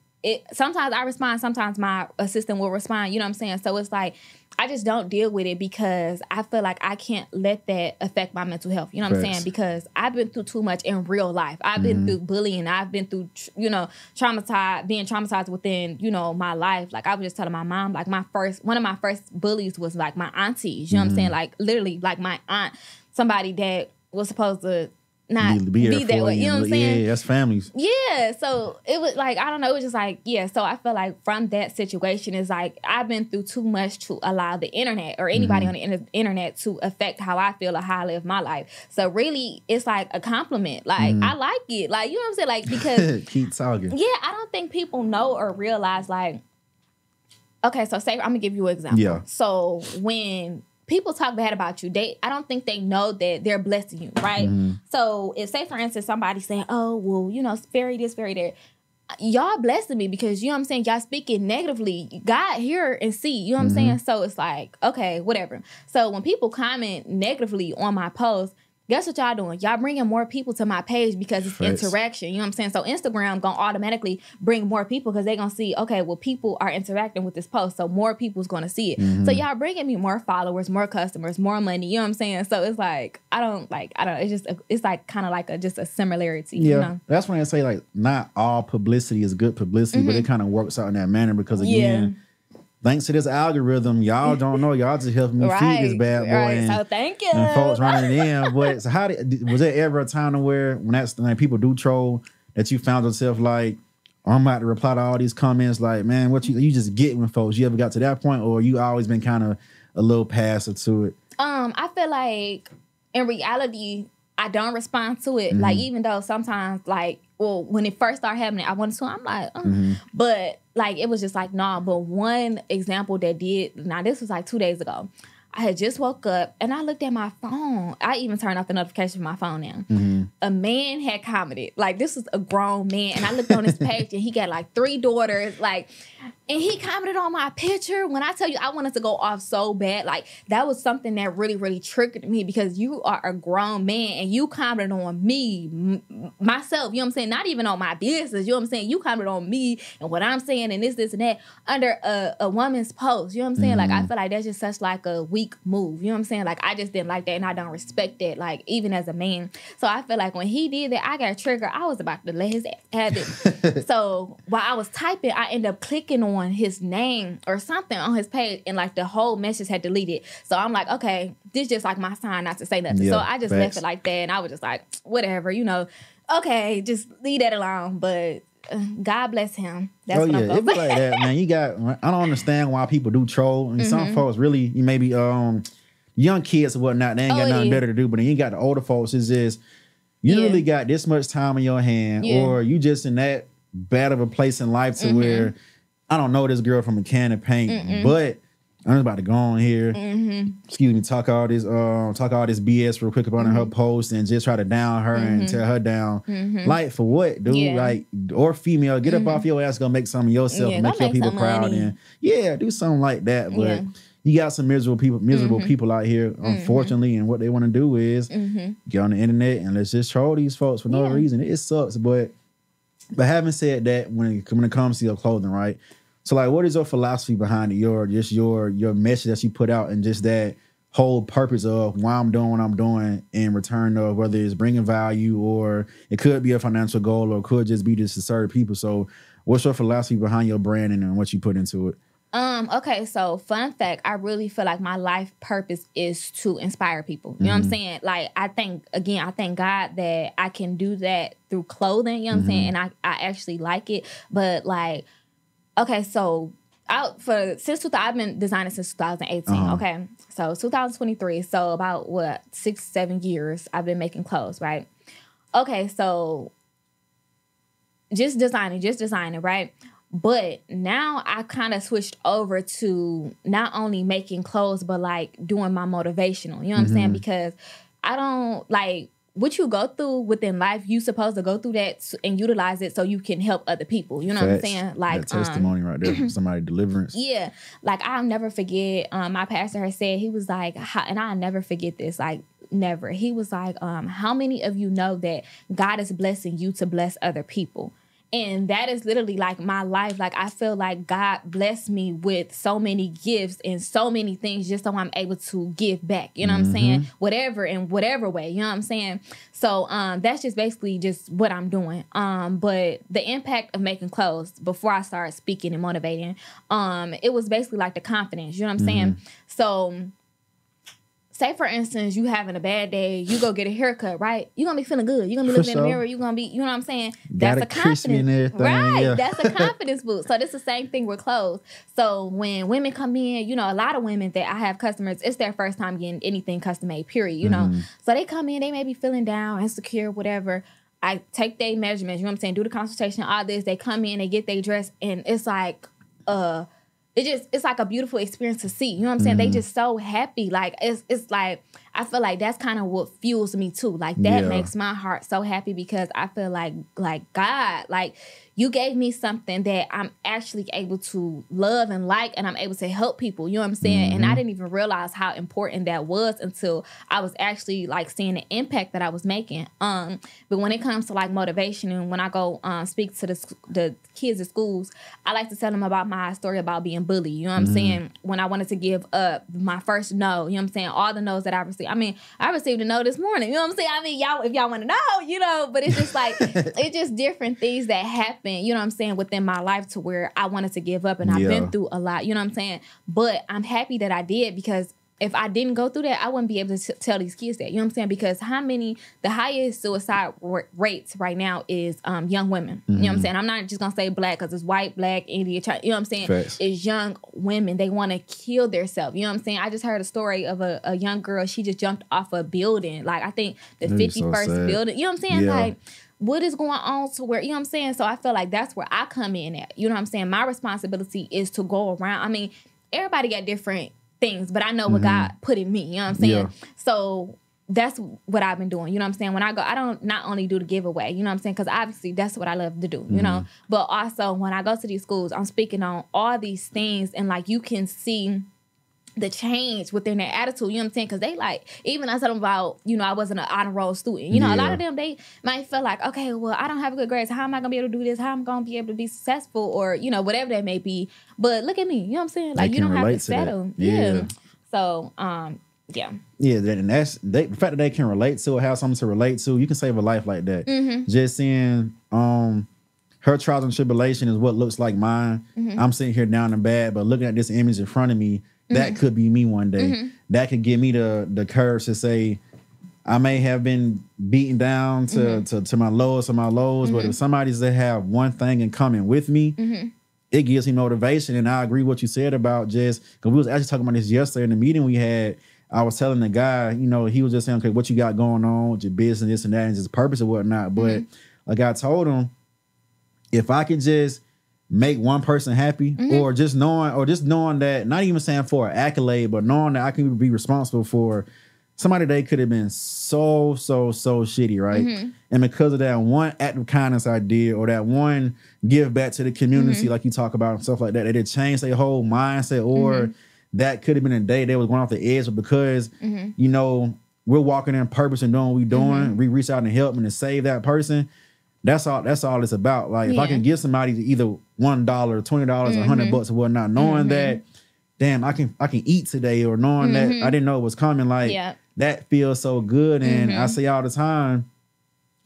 sometimes I respond, sometimes my assistant will respond, you know what I'm saying? So it's like, I just don't deal with it because I feel like I can't let that affect my mental health. You know what I'm saying? Because I've been through too much in real life. I've been through bullying. I've been through, you know, being traumatized within, you know, my life. Like, I was just telling my mom, like, one of my first bullies was like my aunties. You know what I'm saying? Like, literally, like my aunt, somebody that was supposed to not be that way. You know what I'm saying? Yeah, that's families. Yeah. So it was like, I don't know, it was just like, yeah. So I feel like from that situation, is like, I've been through too much to allow the internet or anybody on the internet to affect how I feel or how I live my life. So really, it's like a compliment. Like, I like it. Like, you know what I'm saying? Like, because keep talking. Yeah, I don't think people know or realize, like, okay, so say, I'm gonna give you an example. Yeah. So when people talk bad about you, I don't think they know that they're blessing you, right? So if, say, for instance, somebody saying, oh, well, you know, Farridị this, Farridị that, y'all blessing me because, you know what I'm saying, y'all speaking negatively. God hear and see, you know what I'm saying? So it's like, okay, whatever. So when people comment negatively on my post, guess what y'all doing? Y'all bringing more people to my page because it's interaction. You know what I'm saying? So Instagram gonna automatically bring more people because they gonna see, okay, well, people are interacting with this post, so more people's gonna see it. So y'all bringing me more followers, more customers, more money. You know what I'm saying? So it's like, I don't. It's like kind of like just a similarity. Yeah, you know? That's when I say like not all publicity is good publicity, but it kind of works out in that manner because again. Thanks to this algorithm, y'all don't know. Y'all just helping me feed this bad boy. And, so thank you. And folks running it in. But so was there ever a time where when people do troll that you found yourself like, oh, I'm about to reply to all these comments like, man, what you just get with folks? You ever got to that point, or you always been kind of a little passive to it? I feel like in reality, I don't respond to it. Like, even though sometimes, like, well, when it first started happening, I wanted to. I'm like, but like, it was just like, nah. But one example that did. Now, this was like 2 days ago. I had just woke up and I looked at my phone. I even turned off the notification from my phone now. A man had commented. Like, this was a grown man. And I looked on his page and he got like 3 daughters. Like, and he commented on my picture. When I tell you, I wanted to go off so bad. Like, that was something that really, really triggered me because you are a grown man and you commented on me, myself, you know what I'm saying? Not even on my business, you know what I'm saying? You commented on me and what I'm saying and this, and that under a woman's post, you know what I'm saying? Like, I feel like that's just such like a weak move, you know what I'm saying? Like, I just didn't like that and I don't respect that, like, even as a man. So I feel like when he did that, I got triggered. I was about to let his ass have it. So while I was typing, I ended up clicking on his name or something on his page and like the whole message had deleted. So I'm like, okay, this just like my sign not to say nothing. Yeah, so I just left it like that and I was just like, whatever, you know, okay, just leave that alone. But God bless him. That's what I'm it be like that, man. I don't understand why people do troll. And some folks really, you maybe young kids or whatnot, they ain't got nothing better to do. But then you got the older folks, is just you really got this much time in your hand, or you just in that bad of a place in life to where I don't know this girl from a can of paint, but I'm just about to go on here, excuse me, talk all this BS real quick about her post and just try to down her and tear her down. Like, for what, dude? Like, or female, get up off your ass, go make something of yourself and make your people proud. And do something like that. But you got some miserable people out here, unfortunately, and what they want to do is get on the internet and let's just troll these folks for no reason. It sucks, but having said that, when it comes to your clothing, right? So like, what is your philosophy behind it? Your message that you put out, and just that whole purpose of why I'm doing what I'm doing in return of whether it's bringing value, or it could be a financial goal, or it could just be just to serve people. So what's your philosophy behind your branding and what you put into it? Okay, so fun fact, I really feel like my life purpose is to inspire people. You know what I'm saying? Like, I thank God that I can do that through clothing, you know what I'm saying? And I actually like it. But like, okay, so I've been designing since 2018. Okay, so 2023. So about 6-7 years I've been making clothes, right? Okay, so just designing, right? But now I kind of switched over to not only making clothes, but like doing my motivational. You know what I'm saying? Because I don't like what you go through within life. You supposed to go through that and utilize it so you can help other people. You know what I'm saying? Like that testimony right there, somebody deliverance. Yeah, like I'll never forget. My pastor had said, he was like, and I'll never forget this. Like never. He was like, how many of you know that God is blessing you to bless other people? And that is literally like my life. Like I feel like God blessed me with so many gifts and so many things just so I'm able to give back. You know what I'm saying? Whatever, in whatever way. You know what I'm saying? So that's just basically just what I'm doing. But the impact of making clothes before I started speaking and motivating, it was basically like the confidence. You know what I'm saying? So say, for instance, you having a bad day, you go get a haircut, right? You're going to be feeling good. You're going to be looking in the mirror. You're going to be, you know what I'm saying? That's a confidence. Right. Yeah. That's a confidence boost. So this is the same thing with clothes. So when women come in, you know, a lot of women that I have customers, it's their first time getting anything custom made, period, you know? So they come in, they may be feeling down, insecure, whatever. I take their measurements, you know what I'm saying? Do the consultation, all this. They come in, they get their dress, and it's like, it's like a beautiful experience to see. You know what I'm saying? They just so happy. Like it's like, I feel like that's kind of what fuels me too. Like that makes my heart so happy, because I feel like God, like you gave me something that I'm actually able to love and like, and I'm able to help people. You know what I'm saying? And I didn't even realize how important that was until I was actually like seeing the impact that I was making. But when it comes to like motivation, and when I go speak to the kids at schools, I like to tell them about my story about being bullied. You know what I'm saying? When I wanted to give up my first no, you know what I'm saying? All the no's that I received. I mean, I received a no this morning. You know what I'm saying? I mean, y'all, if y'all want to know, you know, but it's just like, it's just different things that happen, you know what I'm saying, within my life to where I wanted to give up, and I've been through a lot, you know what I'm saying? But I'm happy that I did, because if I didn't go through that, I wouldn't be able to tell these kids that, you know what I'm saying? Because the highest suicide rates right now is young women. You know what I'm saying? I'm not just going to say black, because it's white, black, Indian, China, you know what I'm saying? Facts. It's young women. They want to kill themselves. You know what I'm saying? I just heard a story of a young girl. She just jumped off a building. Like, I think the 51st building. You know what I'm saying? Yeah. Like, what is going on to where, you know what I'm saying? So I feel like that's where I come in at. You know what I'm saying? My responsibility is to go around. I mean, everybody got different things, but I know what God put in me, you know what I'm saying? Yeah. So that's what I've been doing, you know what I'm saying? When I go, I don't not only do the giveaway, you know what I'm saying? Because obviously that's what I love to do, you know? But also when I go to these schools, I'm speaking on all these things, and like you can see the change within their attitude, you know what I'm saying? Because they like, even I said about, you know, I wasn't an honor roll student. You know, a lot of them, they might feel like, okay, well, I don't have good grades. How am I going to be able to do this? How am I going to be able to be successful? Or, you know, whatever that may be. But look at me, you know what I'm saying? Like, you don't have to settle. Yeah. So, yeah. Yeah, and that's the fact that they can relate to, have something to relate to. You can save a life like that. Just seeing her trials and tribulation is what looks like mine. I'm sitting here down and bad, but looking at this image in front of me, that could be me one day. That could give me the courage to say, I may have been beaten down to my lowest of my lows, but if somebody's to have one thing in common with me, it gives me motivation. And I agree with what you said about just, because we was actually talking about this yesterday in the meeting we had. I was telling the guy, you know, he was just saying, okay, what you got going on with your business, this and that, and just purpose and whatnot. But like I told him, if I could just make one person happy, or just knowing that, not even saying for an accolade, but knowing that I can be responsible for somebody that could have been so shitty, right? And because of that one act of kindness I did, or that one give back to the community, like you talk about and stuff like that, it changed their whole mindset, or that could have been a day they was going off the edge, but because you know we're walking in purpose and doing what we're doing, we reach out and help and to save that person. That's all it's about. Like if I can give somebody either $1, $20, $100 or whatnot, knowing that, damn, I can eat today, or knowing that I didn't know it was coming. Like that feels so good. And I say all the time,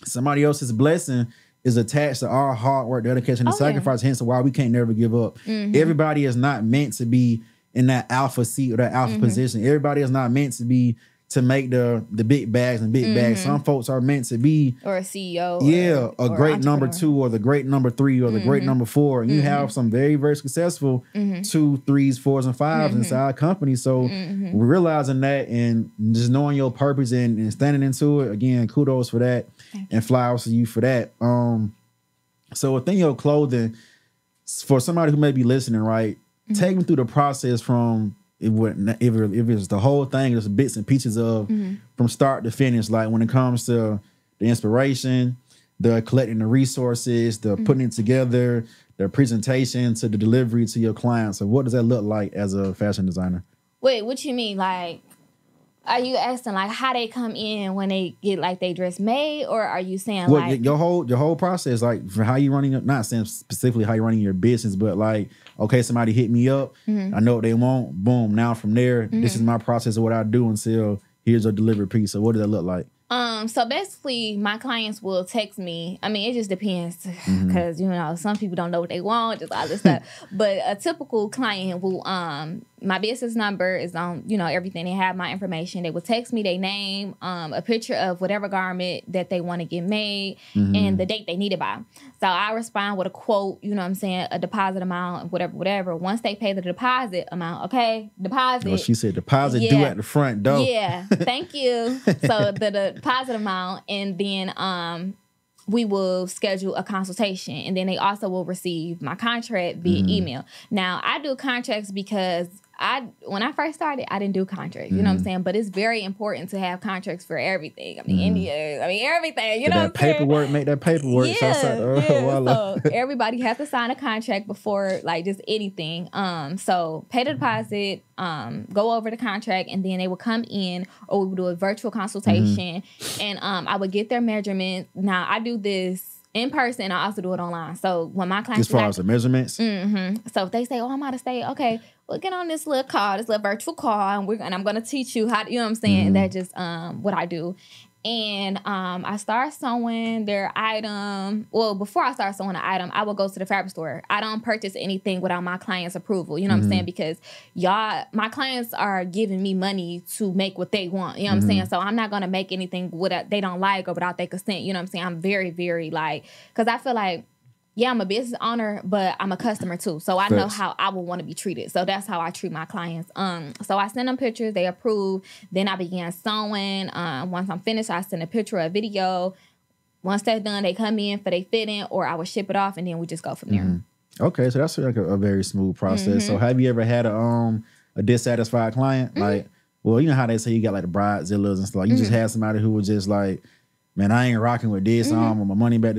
somebody else's blessing is attached to our hard work, dedication, and sacrifice. Hence why we can't never give up. Everybody is not meant to be in that alpha seat or that alpha position. Everybody is not meant to be to make the big bags and big bags. Some folks are meant to be or a CEO. A great number 2 or the great number 3 or the great number 4. And you have some very, very successful 2, 3s, 4s, and 5s inside companies. So realizing that and just knowing your purpose and standing into it, again, kudos for that and flowers to you for that. So within your clothing, for somebody who may be listening, right, take me through the process from if it's the whole thing, there's bits and pieces of from start to finish. Like when it comes to the inspiration, the collecting the resources, the putting it together, the presentation to the delivery to your clients. So what does that look like as a fashion designer? Wait, what you mean? Like, are you asking like how they come in when they get like they dress made, or are you saying like your whole process, like for how you running? Not saying specifically how you running your business, but like, okay, somebody hit me up, I know what they want, boom. Now from there, this is my process of what I do until here's a delivery piece. So what does that look like? So basically, my clients will text me. I mean, it just depends because, you know, some people don't know what they want, just all this stuff. But a typical client will, my business number is on, you know, everything. They have my information. They will text me their name, a picture of whatever garment that they want to get made, and the date they need it by. So I respond with a quote, you know what I'm saying, a deposit amount, whatever. Once they pay the deposit amount, okay, deposit. Well, she said deposit due at the front door. Yeah, thank you. So the deposit amount, and then we will schedule a consultation, and then they also will receive my contract via email. Now, I do contracts because when I first started, I didn't do contracts. You know what I'm saying? But it's very important to have contracts for everything. I mean, everything. You know what I'm saying? Paperwork, make that paperwork. Yeah, So everybody has to sign a contract before, like, just anything. So pay the deposit, go over the contract, and then they will come in, or we will do a virtual consultation, and I would get their measurements. Now, I do this in person, I also do it online. So when my clients, as far as the measurements, so if they say, "Oh, I'm out of state," okay, well, get on this little call, this little virtual call, and I'm gonna teach you how to, you know what I'm saying. And that's just what I do. And I start sewing their item. Well, before I start sewing the item, I will go to the fabric store. I don't purchase anything without my client's approval. You know what I'm saying? Because my clients are giving me money to make what they want. You know what I'm saying? So I'm not going to make anything they don't like or without their consent. You know what I'm saying? I'm very, very like, because I feel like, yeah, I'm a business owner, but I'm a customer too. So I know how I would want to be treated. So that's how I treat my clients. So I send them pictures, they approve. Then I begin sewing. Once I'm finished, I send a picture or a video. Once that's done, they come in for they fitting, or I would ship it off, and then we just go from there. Okay, so that's like a very smooth process. So have you ever had a dissatisfied client? Like, well, you know how they say you got like the bridezillas and stuff. Like, you just had somebody who was just like, man, I ain't rocking with this. I want my money back.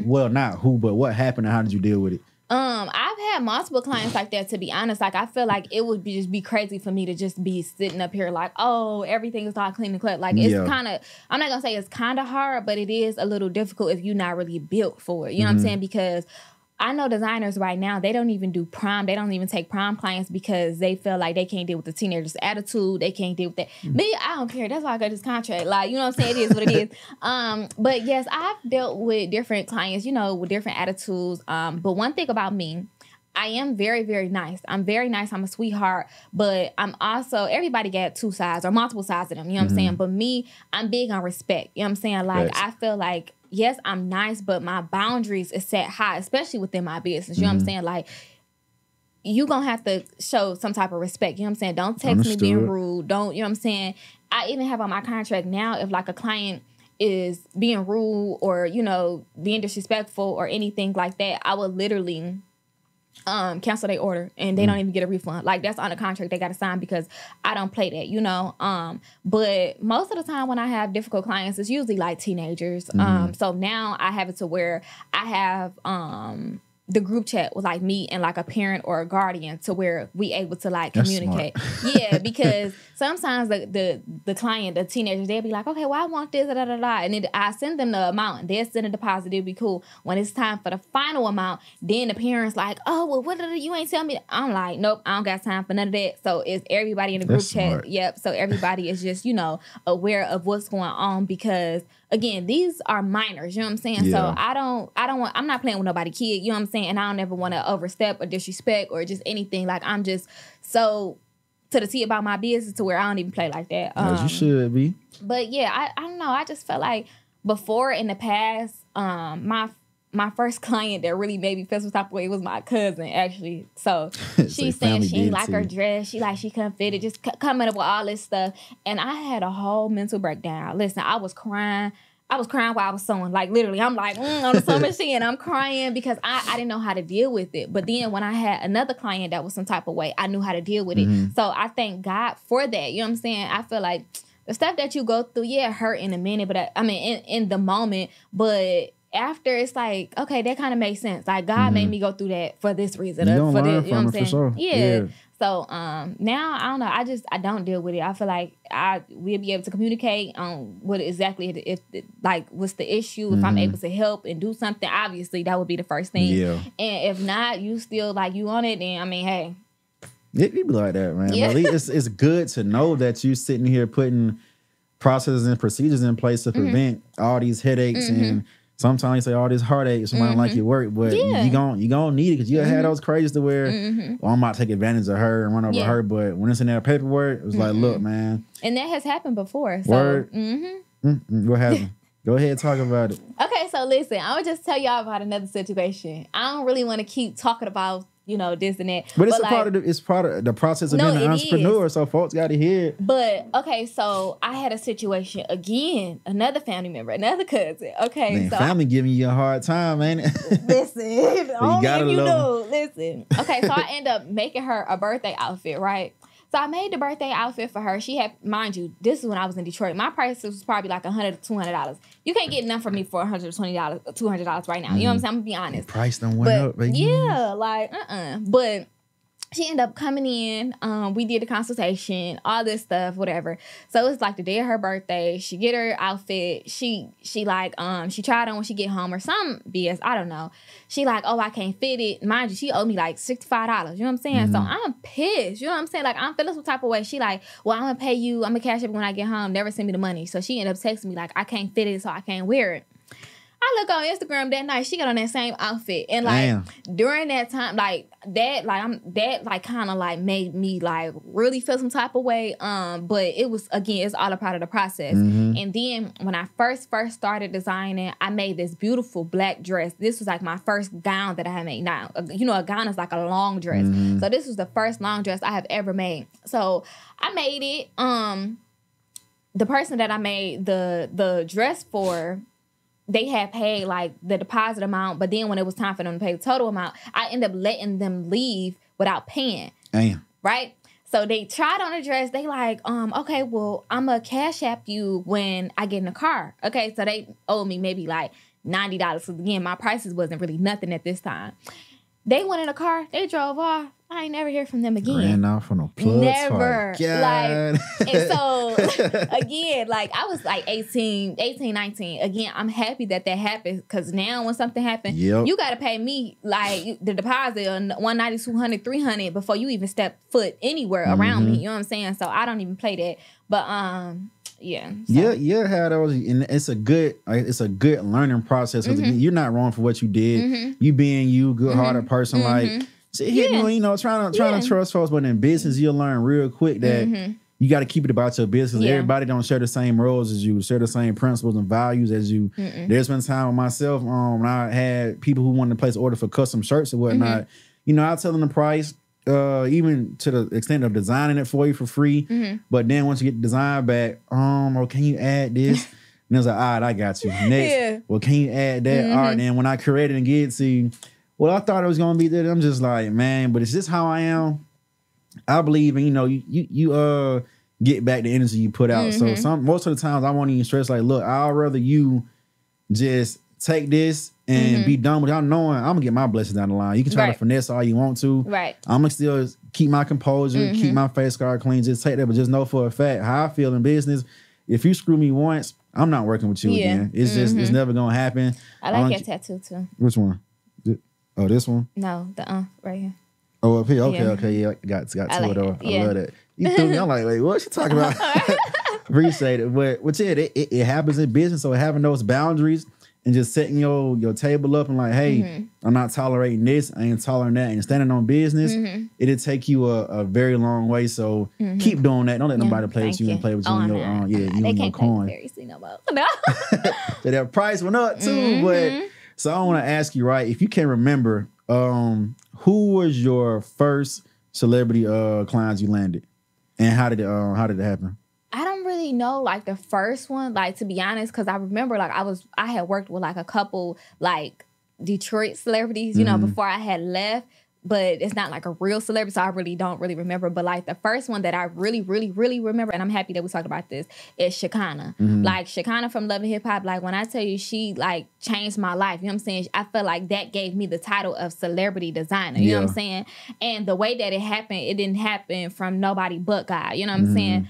Well, not who, but what happened and how did you deal with it? I've had multiple clients like that, to be honest. Like, I feel like it would just be crazy for me to just be sitting up here like, oh, everything is all clean and clear. Like, it's kind of, I'm not going to say it's kind of hard, but it is a little difficult if you're not really built for it. You know what I'm saying? Because I know designers right now, they don't even do prom. They don't even take prom clients because they feel like they can't deal with the teenager's attitude. They can't deal with that. Me, I don't care. That's why I got this contract. Like, you know what I'm saying? It is what it is. But yes, I've dealt with different clients, you know, with different attitudes. But one thing about me, I am very, very nice. I'm very nice. I'm a sweetheart. But I'm also, everybody got two sides or multiple sides of them. You know what I'm saying? But me, I'm big on respect. You know what I'm saying? Like, I feel like, yes, I'm nice, but my boundaries is set high, especially within my business. You know what I'm saying? Like, you gonna have to show some type of respect. You know what I'm saying? Don't text me being rude. Don't, you know what I'm saying? I even have on my contract now, if like a client is being rude or, you know, being disrespectful or anything like that, I will literally cancel their order and they don't even get a refund. Like, that's on the contract they got to sign because I don't play that, you know. But most of the time when I have difficult clients, it's usually like teenagers. So now I have it to where I have the group chat with like me and like a parent or a guardian to where we able to like That's communicate. Yeah, because sometimes the client, the teenagers, they'll be like, okay, well, I want this, da da da, and then I send them the amount, and they'll send a deposit. It'll be cool. When it's time for the final amount, then the parents like, oh, well, what did you ain't tell me? I'm like, nope, I don't got time for none of that. So it's everybody in the group chat. Smart. Yep. So everybody is just, you know, aware of what's going on because again, these are minors, you know what I'm saying? Yeah. So I'm not playing with nobody kid, you know what I'm saying? And I don't ever want to overstep or disrespect or just anything. Like, I'm just so to the T about my business to where I don't even play like that. As you should be. But yeah, I don't know. I just felt like before in the past, my first client that really made me feel some type of way was my cousin, actually. So she said she didn't like her dress. She couldn't fit it. Just coming up with all this stuff. And I had a whole mental breakdown. Listen, I was crying. While I was sewing. Like, literally, I'm like, on the sewing machine. I'm crying because I didn't know how to deal with it. But then when I had another client that was some type of way, I knew how to deal with it. So I thank God for that. You know what I'm saying? I feel like the stuff that you go through, yeah, hurt in a minute. But in the moment. But after, it's like, okay, that kind of makes sense. Like, God made me go through that for this reason. You for this, you know what I'm saying? For sure. Yeah. So now I don't know. I don't deal with it. I feel like we'll be able to communicate on what exactly what's the issue. If I'm able to help and do something, obviously that would be the first thing. Yeah. And if not, you still like you on it, then hey. It be like that, man. Yeah. But at least it's good to know that you sitting here putting processes and procedures in place to prevent all these headaches and sometimes you say all this heartache, somebody don't like your work, but you gon' need it because you had those crazies to where, well, I'm about to take advantage of her and run over her, but when it's in that paperwork, it was like, look, man. And that has happened before. So, word. What happened? Go ahead and talk about it. Okay, so listen, I would just tell y'all about another situation. I don't really want to keep talking about, this and that. But it's part of the process of being an entrepreneur, so folks got to hear it. But, okay, so I had a situation, again, another family member, another cousin. Okay, Man, so family giving you a hard time, ain't it? Listen, only gotta if you love do. Listen. Okay, so I end up making her a birthday outfit, right? So I made the birthday outfit for her. She had, mind you, this is when I was in Detroit. My price was probably like $100 to $200. You can't get enough from me for $120, $200 right now. You know what I'm saying? I'm gonna be honest. The price done went up, baby. Yeah, like But she ended up coming in. We did the consultation, all this stuff, whatever. So it's like the day of her birthday. She get her outfit. She tried on when she get home or some BS. I don't know. She like, oh, I can't fit it. Mind you, she owed me like $65. You know what I'm saying? So I'm pissed. You know what I'm saying? Like, I'm feeling some type of way. She like, well, I'm gonna pay you. I'm gonna cash it when I get home. Never send me the money. So she ended up texting me like, I can't fit it, so I can't wear it. I look on Instagram that night, she got on that same outfit. And like during that time, that kind of like made me like really feel some type of way. But it was, again, it's all a part of the process. And then when I first started designing, I made this beautiful black dress. This was like my first gown that I had made. Now, a gown is like a long dress. So this was the first long dress I have ever made. So I made it. The person that I made the dress for, they had paid like the deposit amount, but then when it was time for them to pay the total amount, I ended up letting them leave without paying. Damn. Right? So they tried on the dress. They like, okay, well, I'm going to cash app you when I get in the car. Okay, so they owe me maybe like $90. Because again, my prices wasn't really nothing at this time. They went in the car. They drove off. I ain't never hear from them again. Ran off on a plug. Never. God. Like, and so, again, like, I was like 18, 19. Again, I'm happy that happened because now when something happens, you got to pay me, like, the deposit on $190, $200, $300 before you even step foot anywhere around me. You know what I'm saying? So, I don't even play that. But, yeah. So. Yeah, how those, and it's a good learning process. You're not wrong for what you did. You being you, good-hearted person, like, trying to trust folks, but in business, you'll learn real quick that you got to keep it about your business. Everybody don't share the same roles as you, share the same principles and values as you. There's been time with myself when I had people who wanted to place order for custom shirts or whatnot. I'll tell them the price, even to the extent of designing it for you for free. But then once you get the design back, well, can you add this? And it's like, all right, I got you. Next, well, can you add that? All right, then when I create it and get it to you, well, I thought it was going to be that. I'm just like, man, but it's just how I am. I believe in, you get back the energy you put out. So most of the times I won't even stress like, look, I'd rather you just take this and be done with it. I'm knowing I'm gonna get my blessings down the line. You can try to finesse all you want to. Right. I'm gonna still keep my composure, keep my face guard clean, just take that, but just know for a fact how I feel in business. If you screw me once, I'm not working with you again. It's just it's never gonna happen. I like your tattoo too. Which one? Oh, this one? No, the right here. Oh, up here. Okay, yeah. Got two of those. I love that. You threw me. I'm like, wait, what's she talking about? Appreciate it. But yeah, it happens in business. So having those boundaries and just setting your table up and like, hey, I'm not tolerating this. I ain't tolerating that. And standing on business, it'll take you a very long way. So keep doing that. Don't let nobody play with you and play with you and your you and your coin. FarriC no more. No. So that price went up too. But so I want to ask you, right? If you can remember, who was your first celebrity clients you landed, and how did it happen? I don't really know like the first one, like to be honest, because I remember like I had worked with like a couple like Detroit celebrities, you know, before I had left. But it's not like a real celebrity, so I really don't really remember. But like the first one that I really, really, really remember, and I'm happy that we talked about this, is Shekinah. Like Shekinah from Love and Hip Hop. Like when I tell you she like changed my life, you know what I'm saying? I feel like that gave me the title of celebrity designer. You know what I'm saying? And the way that it happened, it didn't happen from nobody but God. You know what I'm saying?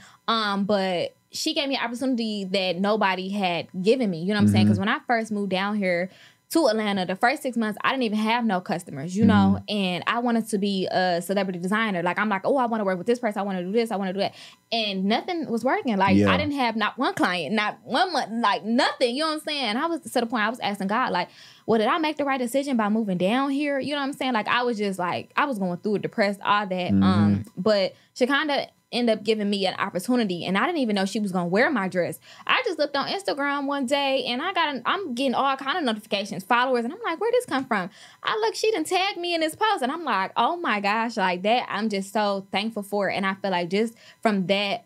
But she gave me an opportunity that nobody had given me. You know what I'm saying? Because when I first moved down here to Atlanta, the first 6 months, I didn't even have no customers, you know, and I wanted to be a celebrity designer. Like, I'm like, oh, I want to work with this person. I want to do this. I want to do that. And nothing was working. Like, I didn't have not one client, not 1 month, like nothing. You know what I'm saying? I was to the point I was asking God, like, well, did I make the right decision by moving down here? You know what I'm saying? Like, I was just like, I was going through it, depressed, all that. But Shekinah ended up giving me an opportunity, and I didn't even know she was gonna wear my dress. I just looked on Instagram one day, and I'm getting all kind of notifications, followers, and I'm like, where'd this come from? I look, she done tagged me in this post, and I'm like, oh my gosh, like that. I'm just so thankful for it, and I feel like just from that,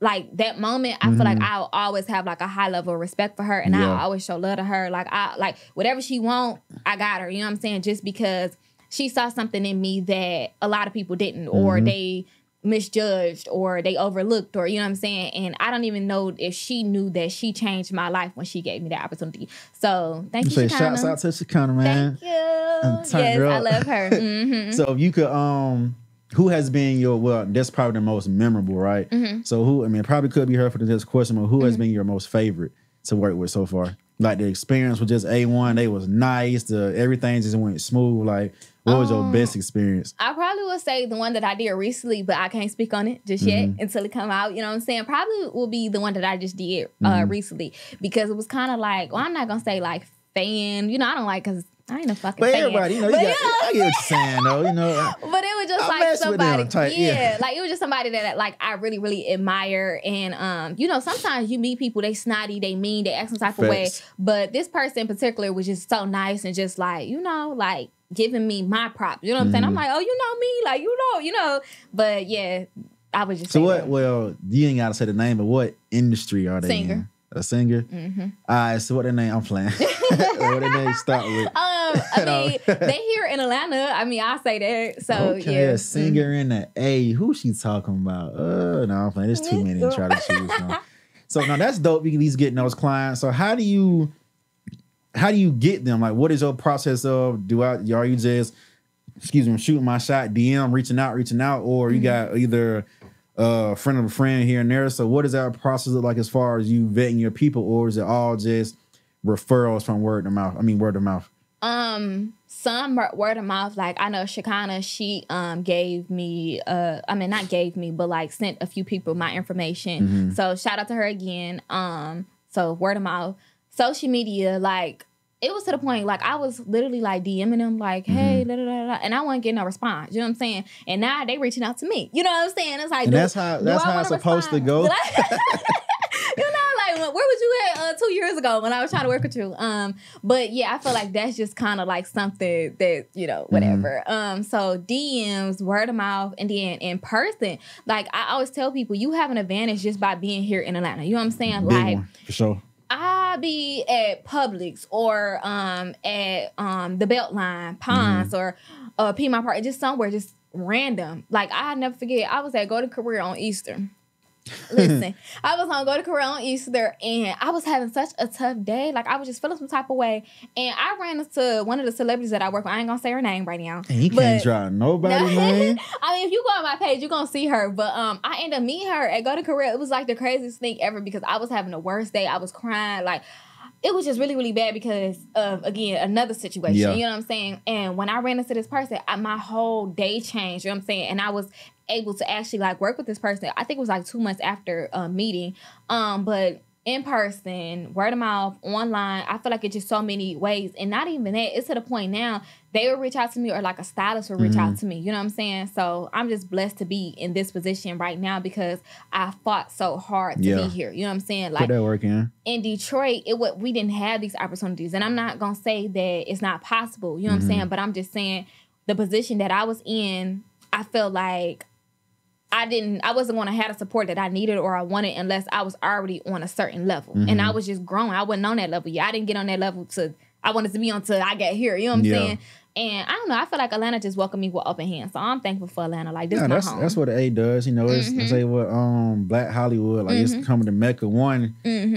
like that moment, I feel like I'll always have like a high level of respect for her, and I'll always show love to her. Like I like whatever she want, I got her. You know what I'm saying? Just because she saw something in me that a lot of people didn't, or they misjudged, or they overlooked, or you know what I'm saying. And I don't even know if she knew that she changed my life when she gave me that opportunity. So thank you, Shekinah. Shouts out to Shekinah, man. Thank you. Yes, I love her. So if you could, who has been your, well, that's probably the most memorable, right? So who, I mean, it probably could be her for this question, but who has been your most favorite to work with so far? Like the experience was just A1, they was nice, everything just went smooth. Like, what was your best experience? I probably would say the one that I did recently, but I can't speak on it just yet until it come out. You know what I'm saying? Probably will be the one that I just did recently, because it was kind of like, well, I'm not gonna say like fan. You know, I don't like, because I ain't a fucking fan. Everybody, you know, I get what you're saying, though. You know, but it was just like somebody, like it was just somebody that like I really, really admire. And you know, sometimes you meet people, they snotty, they mean, they act some type of way. But this person in particular was just so nice and just like, you know, like giving me my props. You know what I'm saying? I'm like, oh, you know me, like you know. But yeah, I was just. So what? Well, you ain't gotta say the name, but what industry are they in? A singer? All right, so what their name? I'm playing. What their name start with? I mean, they here in Atlanta. I mean, I say that. So okay, a singer in the A. Who she talking about? No, I'm playing. There's too many to try to choose from. So now that's dope. We can at least get those clients. So how do you get them? Like, what is your process of? Are you just, shooting my shot, DM, reaching out, or you got either a friend of a friend here and there? So what does that process look like as far as you vetting your people, or is it all just referrals from word of mouth? I mean, word of mouth. Some word of mouth. Like I know Shekinah, she gave me not gave me, but like sent a few people my information. So shout out to her again. So word of mouth. Social media, like it was to the point like I was literally like DMing them like, hey, and I wasn't getting no response. You know what I'm saying? And now they reaching out to me. You know what I'm saying? It's like, and that's how it's supposed to go. You know, like where was you at 2 years ago when I was trying to work with you? But yeah, I feel like that's just kind of like something that, you know, whatever. So DMs, word of mouth, and then in person. Like I always tell people, you have an advantage just by being here in Atlanta. You know what I'm saying? Big like one, for sure. I be at Publix or at the Beltline, Ponds, or Piedmont Park, just somewhere, just random. Like I never forget, I was at Golden Career on Easter. Listen, I was gonna go to Korea on Easter, and I was having such a tough day. Like, I was just feeling some type of way. And I ran into one of the celebrities that I work with. I ain't gonna say her name right now. And he can't try nobody, man. I mean, if you go on my page, you're gonna see her. But I ended up meeting her at Go to Korea. It was like the craziest thing ever because I was having the worst day. I was crying. Like, it was just really, really bad because of, again, another situation. Yeah. You know what I'm saying? And when I ran into this person, my whole day changed. You know what I'm saying? And I was able to actually, like, work with this person. I think it was, like, 2 months after meeting. But in person, word of mouth, online, I feel like it's just so many ways. And not even that. It's to the point now, they will reach out to me or, like, a stylist will reach out to me. You know what I'm saying? So I'm just blessed to be in this position right now because I fought so hard to be here. You know what I'm saying? Like, put that work in Detroit, we didn't have these opportunities. And I'm not going to say that it's not possible. You know what I'm saying? But I'm just saying the position that I was in, I felt like I wasn't going to have the support that I needed or I wanted unless I was already on a certain level. And I was just growing. I wasn't on that level yet. I didn't get on that level I wanted to be on till I got here. You know what I'm saying? And I don't know. I feel like Atlanta just welcomed me with open hands. So I'm thankful for Atlanta. Like, this is my home. That's what the A does. You know, it's say what Black Hollywood, like it's coming to Mecca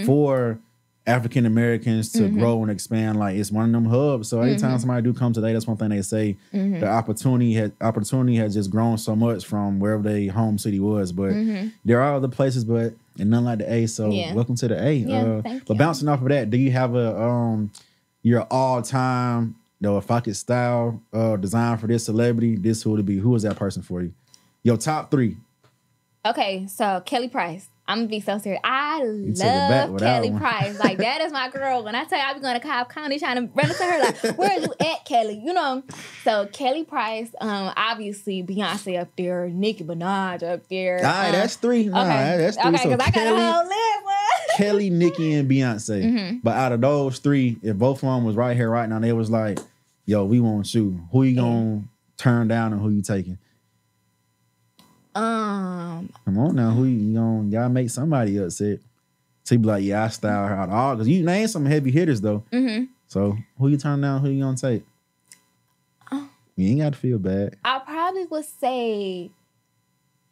for African Americans to grow and expand. Like, it's one of them hubs. So anytime somebody do come today, that's one thing they say. The opportunity has just grown so much from wherever their home city was. But there are other places, but and none like the A. So welcome to the A. Yeah, but bouncing off of that, do you have your all time? If I could style design for this celebrity, this who would it be? Who is that person for you? Your top 3. Okay, so Kelly Price. I'm gonna be so serious. I love Kelly Price. Like, that is my girl. When I tell you I be going to Cobb County trying to run into her, like, where are you at, Kelly? You know. So Kelly Price, obviously Beyonce up there, Nicki Minaj up there. All right, that's 3. That's 3. Okay, because I got a whole list. Kelly, Nicki, and Beyonce. But out of those 3, if both of them was right here, right now, they was like, yo, we want you. Who you gonna turn down and who you taking? Come on now, who you gonna y'all make somebody upset? So you be like, yeah, I style her out all because you name some heavy hitters though. So who you turn down? Who you gonna take? You ain't got to feel bad. I probably would say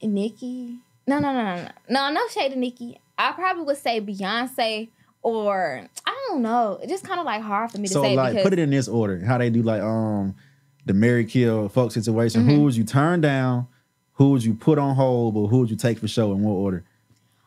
Nicki. No shade to Nicki. I probably would say Beyonce or I don't know. It's just kind of like hard for me to say. So like, put it in this order. How they do like the Mary Kill folk situation. Who would you turn down? Who would you put on hold, but who would you take for sure in what order?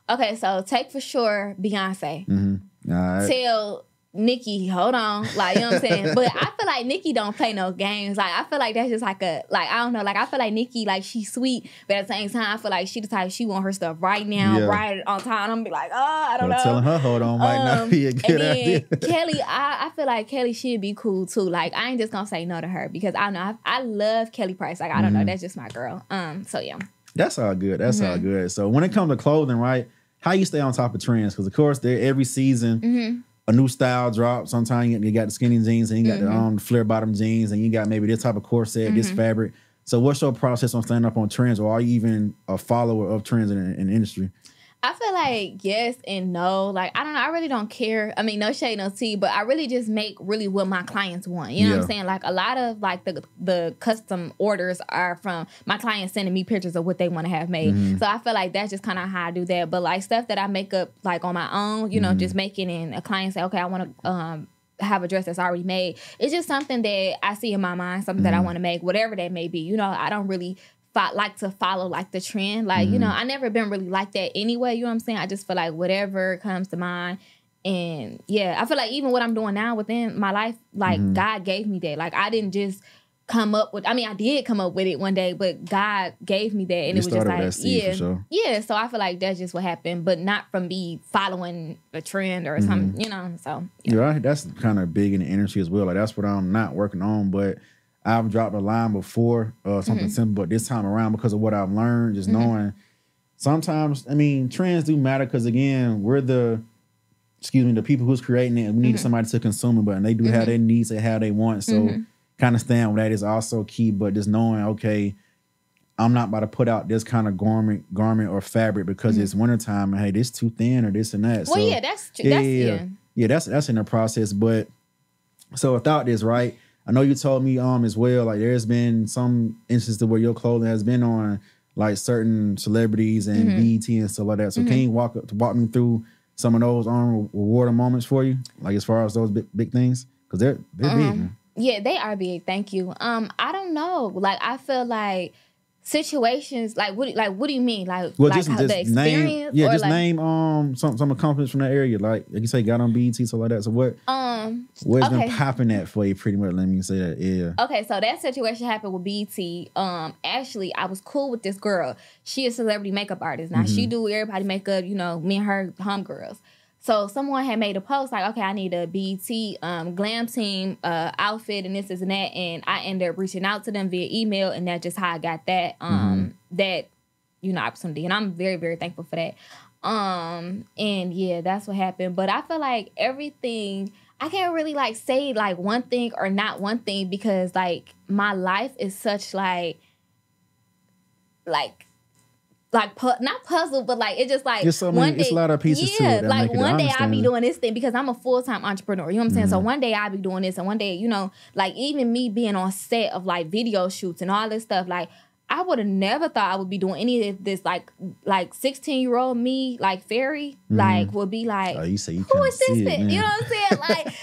Okay, so take for sure Beyonce. All right. Tell Nicki, hold on. Like, you know what I'm saying? But I feel like Nicki don't play no games. Like, I feel like that's just like I don't know. Like, I feel like Nicki, like, she's sweet, but at the same time, I feel like she the type, she want her stuff right now, right on time. I'm gonna be like, I don't know. Telling her hold on might not be a good idea. Kelly, I feel like Kelly should be cool too. Like, I ain't just gonna say no to her because I know I love Kelly Price. Like, I don't know, that's just my girl. So yeah. That's all good. That's all good. So when it comes to clothing, right? How you stay on top of trends? Because of course, every season. A new style drop. Sometimes you got the skinny jeans and you got the flare bottom jeans and you got maybe this type of corset, this fabric. So what's your process on standing up on trends, or are you even a follower of trends in the industry? I feel like yes and no. Like, I don't know. I really don't care. I mean, no shade, no tea, but I really just make really what my clients want. You know what I'm saying? Like, a lot of like the custom orders are from my clients sending me pictures of what they want to have made. So I feel like that's just kind of how I do that. But like stuff that I make up like on my own, you know, just making, and a client say, okay, I want to have a dress that's already made. It's just something that I see in my mind, something that I want to make, whatever that may be. You know, I don't really like to follow like the trend. Like, you know, I never been really like that anyway. You know what I'm saying? I just feel like whatever comes to mind. And yeah, I feel like even what I'm doing now within my life, like God gave me that. Like, I didn't just come up with, I mean, I did come up with it one day, but God gave me that. And it was just like, yeah. So I feel like that's just what happened, but not from me following a trend or something, you know? So yeah. You're right. That's kind of big in the industry as well. Like, that's what I'm not working on, but I've dropped a line before, something simple, but this time around, because of what I've learned, just knowing sometimes, I mean, trends do matter because, again, we're the people who's creating it, and we need somebody to consume it, but they do have their needs, they have they want. So kind of staying with that is also key, but just knowing, okay, I'm not about to put out this kind of garment or fabric because it's wintertime and, hey, this too thin or this and that. Well, so, yeah, that's true. Yeah, that's in the process. But so without this, right, I know you told me as well, like there's been some instances where your clothing has been on like certain celebrities and BET and stuff like that. So can you walk me through some of those rewarding moments for you, like as far as those big things, because they're big. Man. Yeah, they are big. Thank you. I don't know. Like I feel like situations what do you mean? Like just the experience? Name some accomplishments from that area. Like you say, got on BET, so like that. So what? What's been popping that for you? Pretty much. Let me say that. Yeah. Okay, so that situation happened with BET. Actually, I was cool with this girl. She is a celebrity makeup artist. Now she do everybody makeup. You know, me and her homegirls. So someone had made a post like, okay, I need a BET glam team outfit and this and that, and I ended up reaching out to them via email, and that's just how I got that that opportunity, and I'm very, very thankful for that. And yeah, that's what happened. But I feel like everything, I can't really like say like one thing or not one thing, because like my life is such like not puzzle, but like it's just like one day, it's a lot of pieces to it. Like one day I'll be doing this thing because I'm a full-time entrepreneur. You know what I'm saying? So one day I'll be doing this, and one day, like even me being on set of like video shoots and all this stuff, like I would have never thought I would be doing any of this. Like 16-year-old me, like FarriC, like would be like, oh, you say you who is this? You know what I'm saying? Like,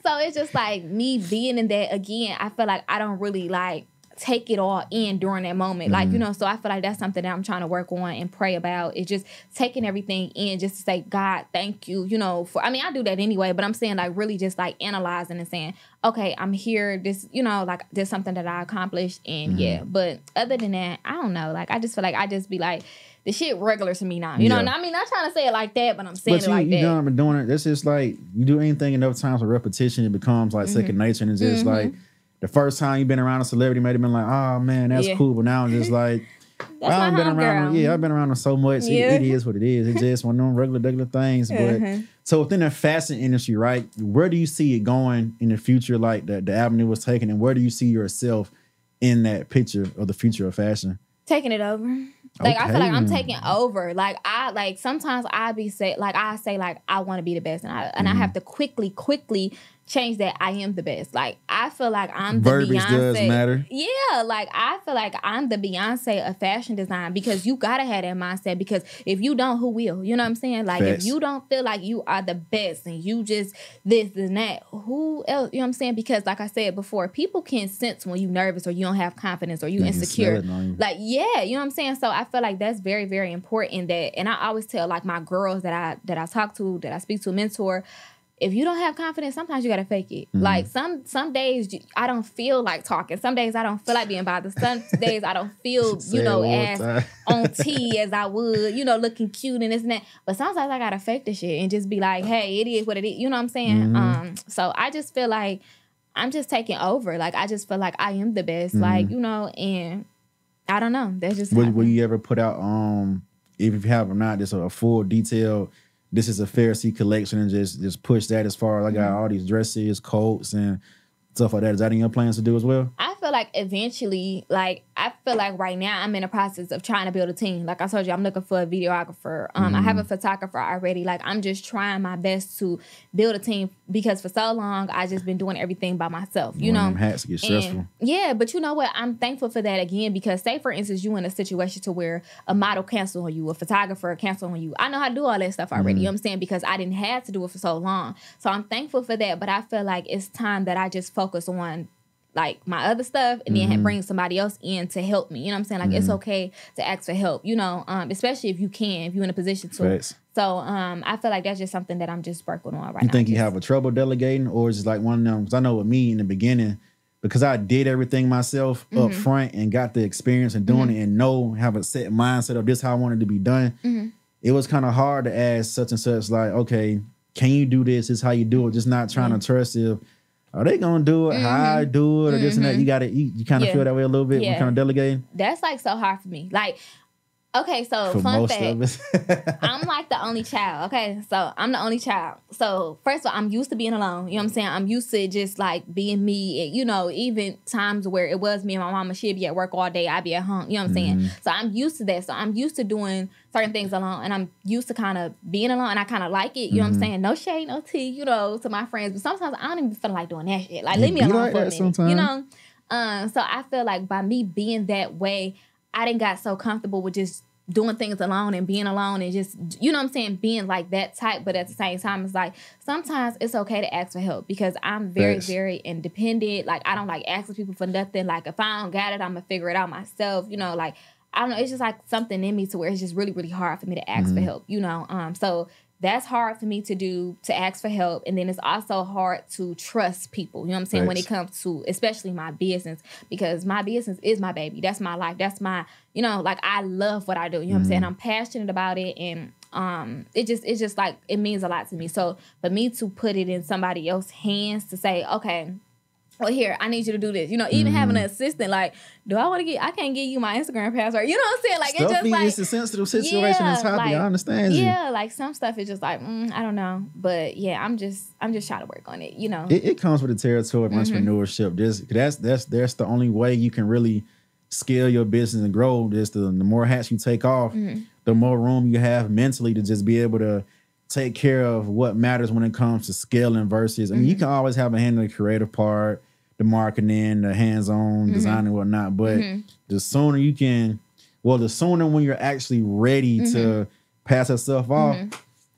so it's just like me being in that again. I feel like I don't really like take it all in during that moment. Like, so I feel like that's something that I'm trying to work on and pray about. It's just taking everything in, just to say, God, thank you, I mean, I do that anyway, but I'm saying like really just like analyzing and saying, okay, I'm here, this, like there's something that I accomplished, and yeah. But other than that, I don't know. Like, I just feel like I just be like, the shit regular to me now. You know, and I mean, not trying to say it like that, but I'm saying it like that. You been doing it. That's just like, you do anything enough times with repetition, it becomes like second nature, and it's just like, the first time you've been around a celebrity might have been like, oh man, that's cool. But now I'm just like, I've been around them. Yeah, I've been around them so much. It is what it is. It's just one of them regular things. But so within the fashion industry, right, where do you see it going in the future? Like the avenue was taken, and where do you see yourself in that picture of the future of fashion? Taking it over. Like, I feel like I'm taking over. Like, sometimes I say I want to be the best, and I have to quickly change that I am the best. Like, I feel like I'm the Verbiage Beyonce. Does matter. Yeah, like I feel like I'm the Beyonce of fashion design, because you gotta have that mindset, because if you don't, who will? You know what I'm saying? Like, if you don't feel like you are the best and you just this and that, who else? You know what I'm saying? Because like I said before, people can sense when you nervous or you don't have confidence or you insecure. Like, yeah, you know what I'm saying? So I feel like that's very, very important. And I always tell like my girls that I talk to, that I speak to, mentor, if you don't have confidence, sometimes you gotta fake it. Like some days I don't feel like talking. Some days I don't feel like being bothered. Some days I don't feel, as on T as I would, looking cute and this and that. But sometimes I gotta fake the shit and just be like, hey, it is what it is. You know what I'm saying? So I just feel like I'm just taking over. Like, I just feel like I am the best. Like, and I don't know. That's just will you ever put out if you have or not, just a full detailed, this is a FarriC collection, and just push that as far as I got all these dresses, coats, and stuff like that. Is that in your plans to do as well? I feel like eventually, I feel like right now I'm in the process of trying to build a team. Like I told you, I'm looking for a videographer. I have a photographer already. Like, I'm just trying my best to build a team, because for so long I just been doing everything by myself. Them hats get stressful. Yeah, but you know what? I'm thankful for that again, because say for instance you in a situation to where a model cancel on you, a photographer cancel on you. I know how to do all that stuff already. You know what I'm saying? Because I didn't have to do it for so long. So I'm thankful for that. But I feel like it's time that I just focus on like my other stuff, and then bring somebody else in to help me. You know what I'm saying? Like, it's okay to ask for help, especially if you're in a position to. Right. So I feel like that's just something that I'm just working on right now. You think you have a trouble delegating, or is it like one of them? Because I know with me in the beginning, because I did everything myself up front and got the experience in doing it, and have a set mindset of this how I wanted to be done. It was kind of hard to ask such and such, like, okay, can you do this? This is how you do it. Just not trying to trust if, are they gonna do it? How I do it, or this and that? You kind of feel that way a little bit when kind of delegating. That's like so hard for me. Like, okay, so for fun most fact, of us. I'm like the only child. Okay, so I'm the only child. So first of all, I'm used to being alone. You know what I'm saying? I'm used to just like being me. And, even times where it was me and my mama, she'd be at work all day, I'd be at home. You know what I'm saying? So I'm used to that. So I'm used to doing certain things alone, and I'm used to kind of being alone, and I kind of like it. You know what I'm saying? No shade, no tea, to my friends. But sometimes I don't even feel like doing that shit. Like, leave me alone for a minute. So I feel like by me being that way, I didn't got so comfortable with just doing things alone and being alone and just, you know what I'm saying, being like that type. But at the same time, it's like sometimes it's okay to ask for help because I'm very, very independent. Like, I don't like asking people for nothing. Like, if I don't got it, I'm going to figure it out myself. You know, like, I don't know. It's just like something in me to where it's just really, really hard for me to ask for help, you know. So that's hard for me to do, to ask for help. And then it's also hard to trust people, you know what I'm saying, when it comes to especially my business, because my business is my baby. That's my life. That's my, you know, like, I love what I do. You know what I'm saying? I'm passionate about it. And it's just like, it means a lot to me. So for me to put it in somebody else's hands to say, okay, well, here, I need you to do this. You know, even having an assistant, like, I can't give you my Instagram password. You know what I'm saying? Like, stuff it's just like, it's a sensitive situation and topic. like, I understand you. Yeah, like some stuff is just like, I don't know. But yeah, I'm just trying to work on it, you know. It comes with the territory of entrepreneurship. That's the only way you can really scale your business and grow. The more hats you take off, the more room you have mentally to just be able to take care of what matters when it comes to scaling versus, I mean, you can always have a hand in the creative part, the marketing, the hands-on design and whatnot, but the sooner you can, the sooner when you're actually ready to pass that stuff off,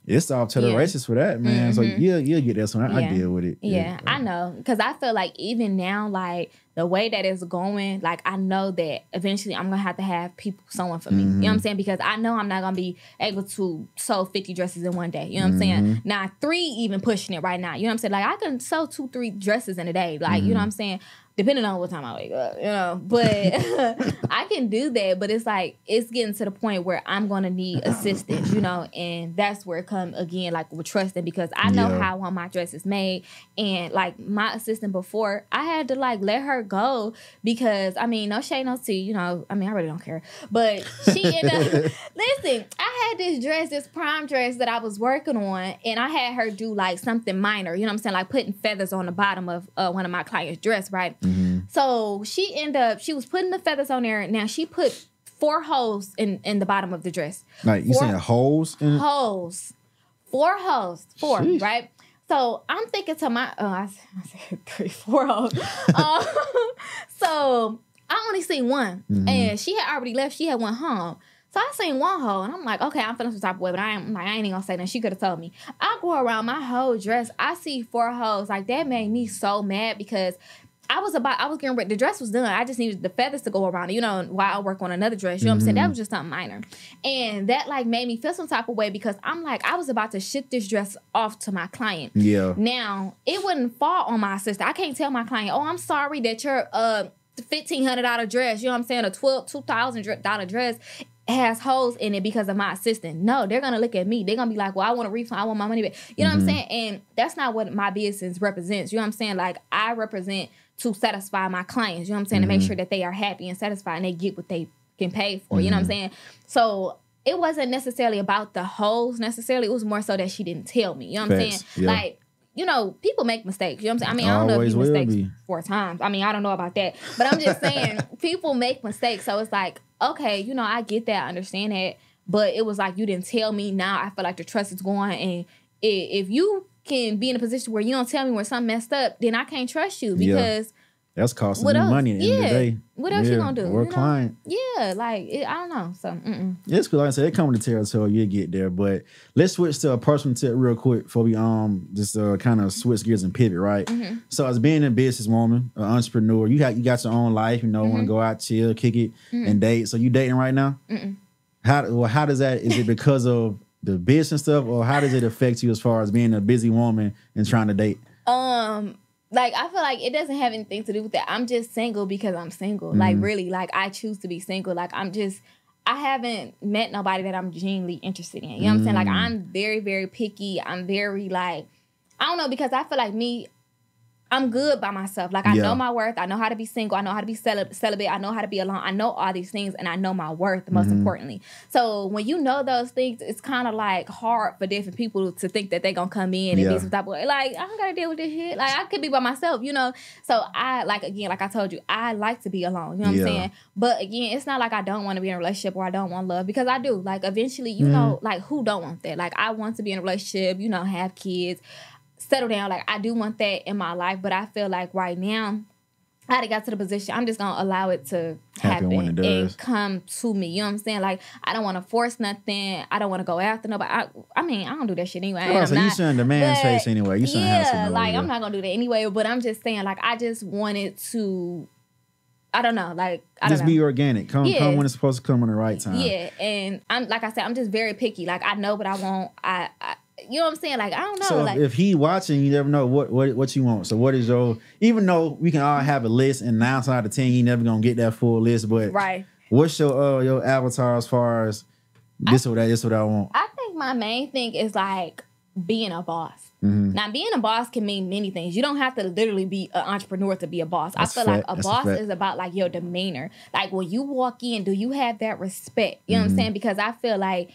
it's off to the races for that, man. So you'll get that soon. I deal with it. Yeah, I know. Because I feel like even now, like, the way that it's going, like, I know that eventually I'm going to have people sewing for me. You know what I'm saying? Because I know I'm not going to be able to sew 50 dresses in one day. You know what I'm saying? Now, 3 even pushing it right now. You know what I'm saying? Like, I can sew 2-3 dresses in a day. Like, you know what I'm saying? Depending on what time I wake up, you know. But I can do that. But it's like, it's getting to the point where I'm going to need assistance, you know. And that's where it comes, again, like, with trusting. Because I know how I want my dresses made. And, like, my assistant before, I had to, like, let her go. Because, I mean, no shade, no tea, you know. I mean, I really don't care. But she ended up, listen, I had this prom dress that I was working on. And I had her do, like, something minor, you know what I'm saying? Like, putting feathers on the bottom of one of my clients' dress, right? So she was putting the feathers on there. Now she put 4 holes in the bottom of the dress. Like, you saying holes in it? Holes. 4 holes. 4, Sheesh. Right? So I'm thinking to I said 3, 4 holes. So I only seen 1. And she had already left. She had 1 home. So I seen 1 hole, and I'm like, okay, I'm feeling some type of way, but I ain't even gonna say nothing. She could have told me. I go around my whole dress. I see 4 holes. Like, that made me so mad because I was getting ready. The dress was done. I just needed the feathers to go around it, you know, while I work on another dress. You know what I'm saying? That was just something minor. And that, like, made me feel some type of way because I'm like, I was about to ship this dress off to my client. Yeah. Now, it wouldn't fall on my sister. I can't tell my client, oh, I'm sorry that your $1,500 dress, you know what I'm saying, a $2,000 dress has holes in it because of my assistant. No, they're going to look at me. They're going to be like, well, I want a refund. I want my money back. You know what I'm saying? And that's not what my business represents. You know what I'm saying? Like, I represent to satisfy my clients, you know what I'm saying, to make sure that they are happy and satisfied and they get what they can pay for, you know what I'm saying? So it wasn't necessarily about the holes necessarily. It was more so that she didn't tell me, you know what I'm saying? Yeah. Like, you know, people make mistakes, you know what I'm saying? I mean, I don't know if you mistakes 4 times. I mean, I don't know about that. But I'm just saying, people make mistakes. So it's like, okay, you know, I get that, I understand that. But it was like, you didn't tell me. Now I feel like the trust is gone. And if you can be in a position where you don't tell me where something messed up, then I can't trust you because that's costing you money at the end of the day. What else you gonna do? Or a client. Yeah, like, I don't know. So, it's cool. Like I said, it comes with the territory. You'll get there. But let's switch to a personal tip real quick before we just kind of switch gears and pivot, right? So, as being a businesswoman, an entrepreneur, you got your own life. You know, want to go out, chill, kick it, and date. So, you dating right now? How does that? Is it because of the business stuff, or how does it affect you as far as being a busy woman and trying to date? Like, I feel like it doesn't have anything to do with that. I'm just single because I'm single. Like, really, like, I choose to be single. Like, I haven't met nobody that I'm genuinely interested in. You know what I'm saying? Like, I'm very, very picky. I'm very, like, I don't know, because I feel like I'm good by myself. Like, I know my worth. I know how to be single. I know how to be celibate. I know how to be alone. I know all these things, and I know my worth, most importantly. So when you know those things, it's kind of, like, hard for different people to think that they're going to come in and be some type of way. Like, I don't got to deal with this shit. Like, I could be by myself, you know? So I, like, again, like I told you, I like to be alone. You know what I'm saying? But, again, it's not like I don't want to be in a relationship or I don't want love, because I do. Like, eventually, you know, like, who don't want that? Like, I want to be in a relationship, you know, have kids, settle down. Like, I do want that in my life, but I feel like right now I had to get to the position. I'm just gonna allow it to happen when it does. and come to me. You know what I'm saying? Like, I don't want to force nothing. I don't want to go after nobody. I mean, I don't do that shit anyway. You shouldn't demand chase anyway. You shouldn't have to. Like, I'm not gonna do that anyway. But I'm just saying, like, I just wanted to. I don't know. Like, I don't know. Be organic. Come when it's supposed to come in the right time. Yeah, and I'm like I said, I'm just very picky. Like, I know what I want. I you know what I'm saying? Like, I don't know. So like, if he watching, you never know what you want. So what is your, even though we can all have a list and 9 out of 10, you never gonna get that full list, but what's your avatar as far as this or what I want? I think my main thing is like being a boss. Now, being a boss can mean many things. You don't have to literally be an entrepreneur to be a boss. I feel like a boss is about like your demeanor. Like when you walk in, do you have that respect? You know what I'm saying? Because I feel like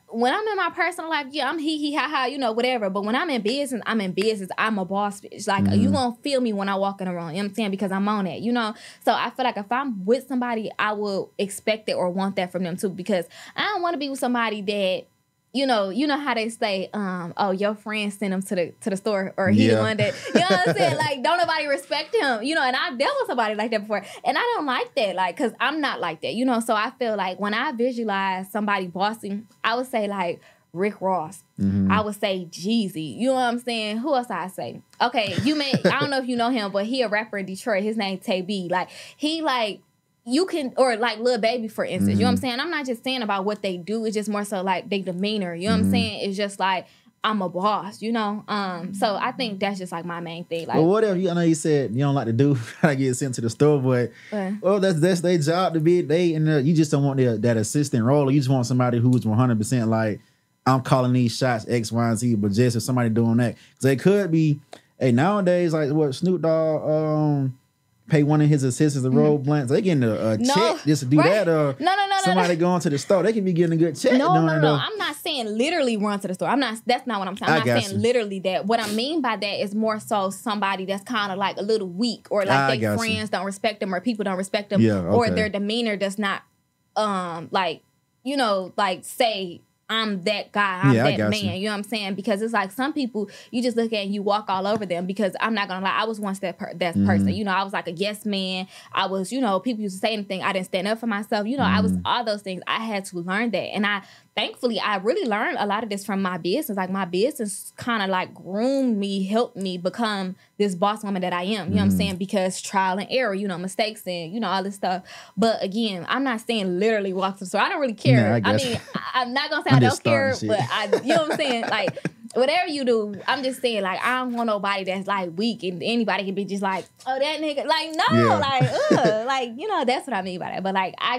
when I'm in my personal life, yeah, I'm hee ha ha, you know, whatever. But when I'm in business, I'm a boss bitch. Like, you gonna feel me when I walk in the room, you know what I'm saying? Because I'm on it, you know? So I feel like if I'm with somebody, I will expect it or want that from them too. Because I don't want to be with somebody that, you know how they say, oh, your friend sent him to the store, or he the one that, you know what I'm saying? Like, don't nobody respect him, you know? And I've dealt with somebody like that before, and I don't like that, like, because I'm not like that, you know? So I feel like when I visualize somebody bossing, I would say like Rick Ross. I would say Jeezy. You know what I'm saying? Who else I say? Okay, I don't know if you know him, but he a rapper in Detroit. His name Tay B. Like, he like, you can, or like Lil Baby, for instance, you know what I'm saying? I'm not just saying about what they do. It's just more so like their demeanor, you know what I'm saying? It's just like, I'm a boss, you know? So I think that's just like my main thing. Like, well, whatever, I know you said you don't like to do, I get sent to the store, but well, that's their job to be, you just don't want that assistant role. You just want somebody who's 100% like, I'm calling these shots X, Y, and Z, but just if somebody doing that. Because they could be, hey, nowadays, like what Snoop Dogg, pay one of his assistants a roll blunt. They getting a check just to do that. Or somebody going to the store, they can be getting a good check. No. I'm not saying literally run to the store. That's not what I'm saying. I'm not saying literally that. What I mean by that is more so somebody that's kind of like a little weak, or like their friends don't respect them, or people don't respect them, or their demeanor does not, like, you know, like say, I'm that guy, I'm that man, you know what I'm saying? Because it's like some people, you just look at and you walk all over them, because I'm not gonna lie, I was once that person, you know, I was like a yes man, I was, you know, people used to say anything, I didn't stand up for myself, you know, I was all those things, I had to learn that, and thankfully, I really learned a lot of this from my business. Like, my business kind of like groomed me, helped me become this boss woman that I am. You know what I'm saying? Because trial and error, you know, mistakes and, you know, all this stuff. But again, I'm not saying literally walk to the store. I don't really care. I mean, I'm not going to say I don't care, but you know what I'm saying? Like, whatever you do, I'm just saying, like, I don't want nobody that's like weak and anybody can be just like, oh, that nigga. Like, no, like, like, you know, that's what I mean by that. But like, I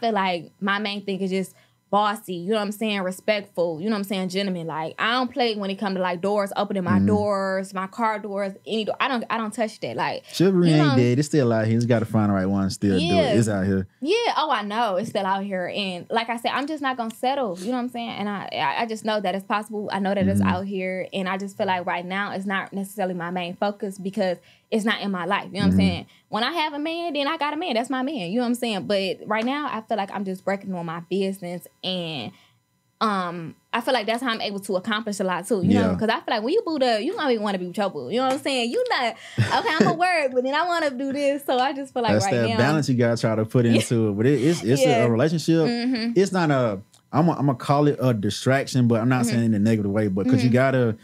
feel like my main thing is just bossy, you know what I'm saying, respectful, you know what I'm saying, gentleman. Like, I don't play when it comes to like doors, opening my doors, my car doors, any door. I don't touch that. Like, chivalry ain't dead. It's still out here. He's got to find the right one. Still do it. It's out here. Yeah. Oh, I know. It's still out here. And like I said, I'm just not gonna settle. You know what I'm saying? And I just know that it's possible. I know that it's out here, and I just feel like right now it's not necessarily my main focus because it's not in my life. You know what I'm saying? When I have a man, then I got a man. That's my man. You know what I'm saying? But right now, I feel like I'm just working on my business, and I feel like that's how I'm able to accomplish a lot too. You know, because I feel like when you boot up, you gonna want to be with your boo. You know what I'm saying? You not okay. I'm gonna work, but then I want to do this. So I just feel like that's that balance you gotta try to put into it. But it's a relationship. It's not I'm gonna call it a distraction, but I'm not saying it in a negative way. But because you gotta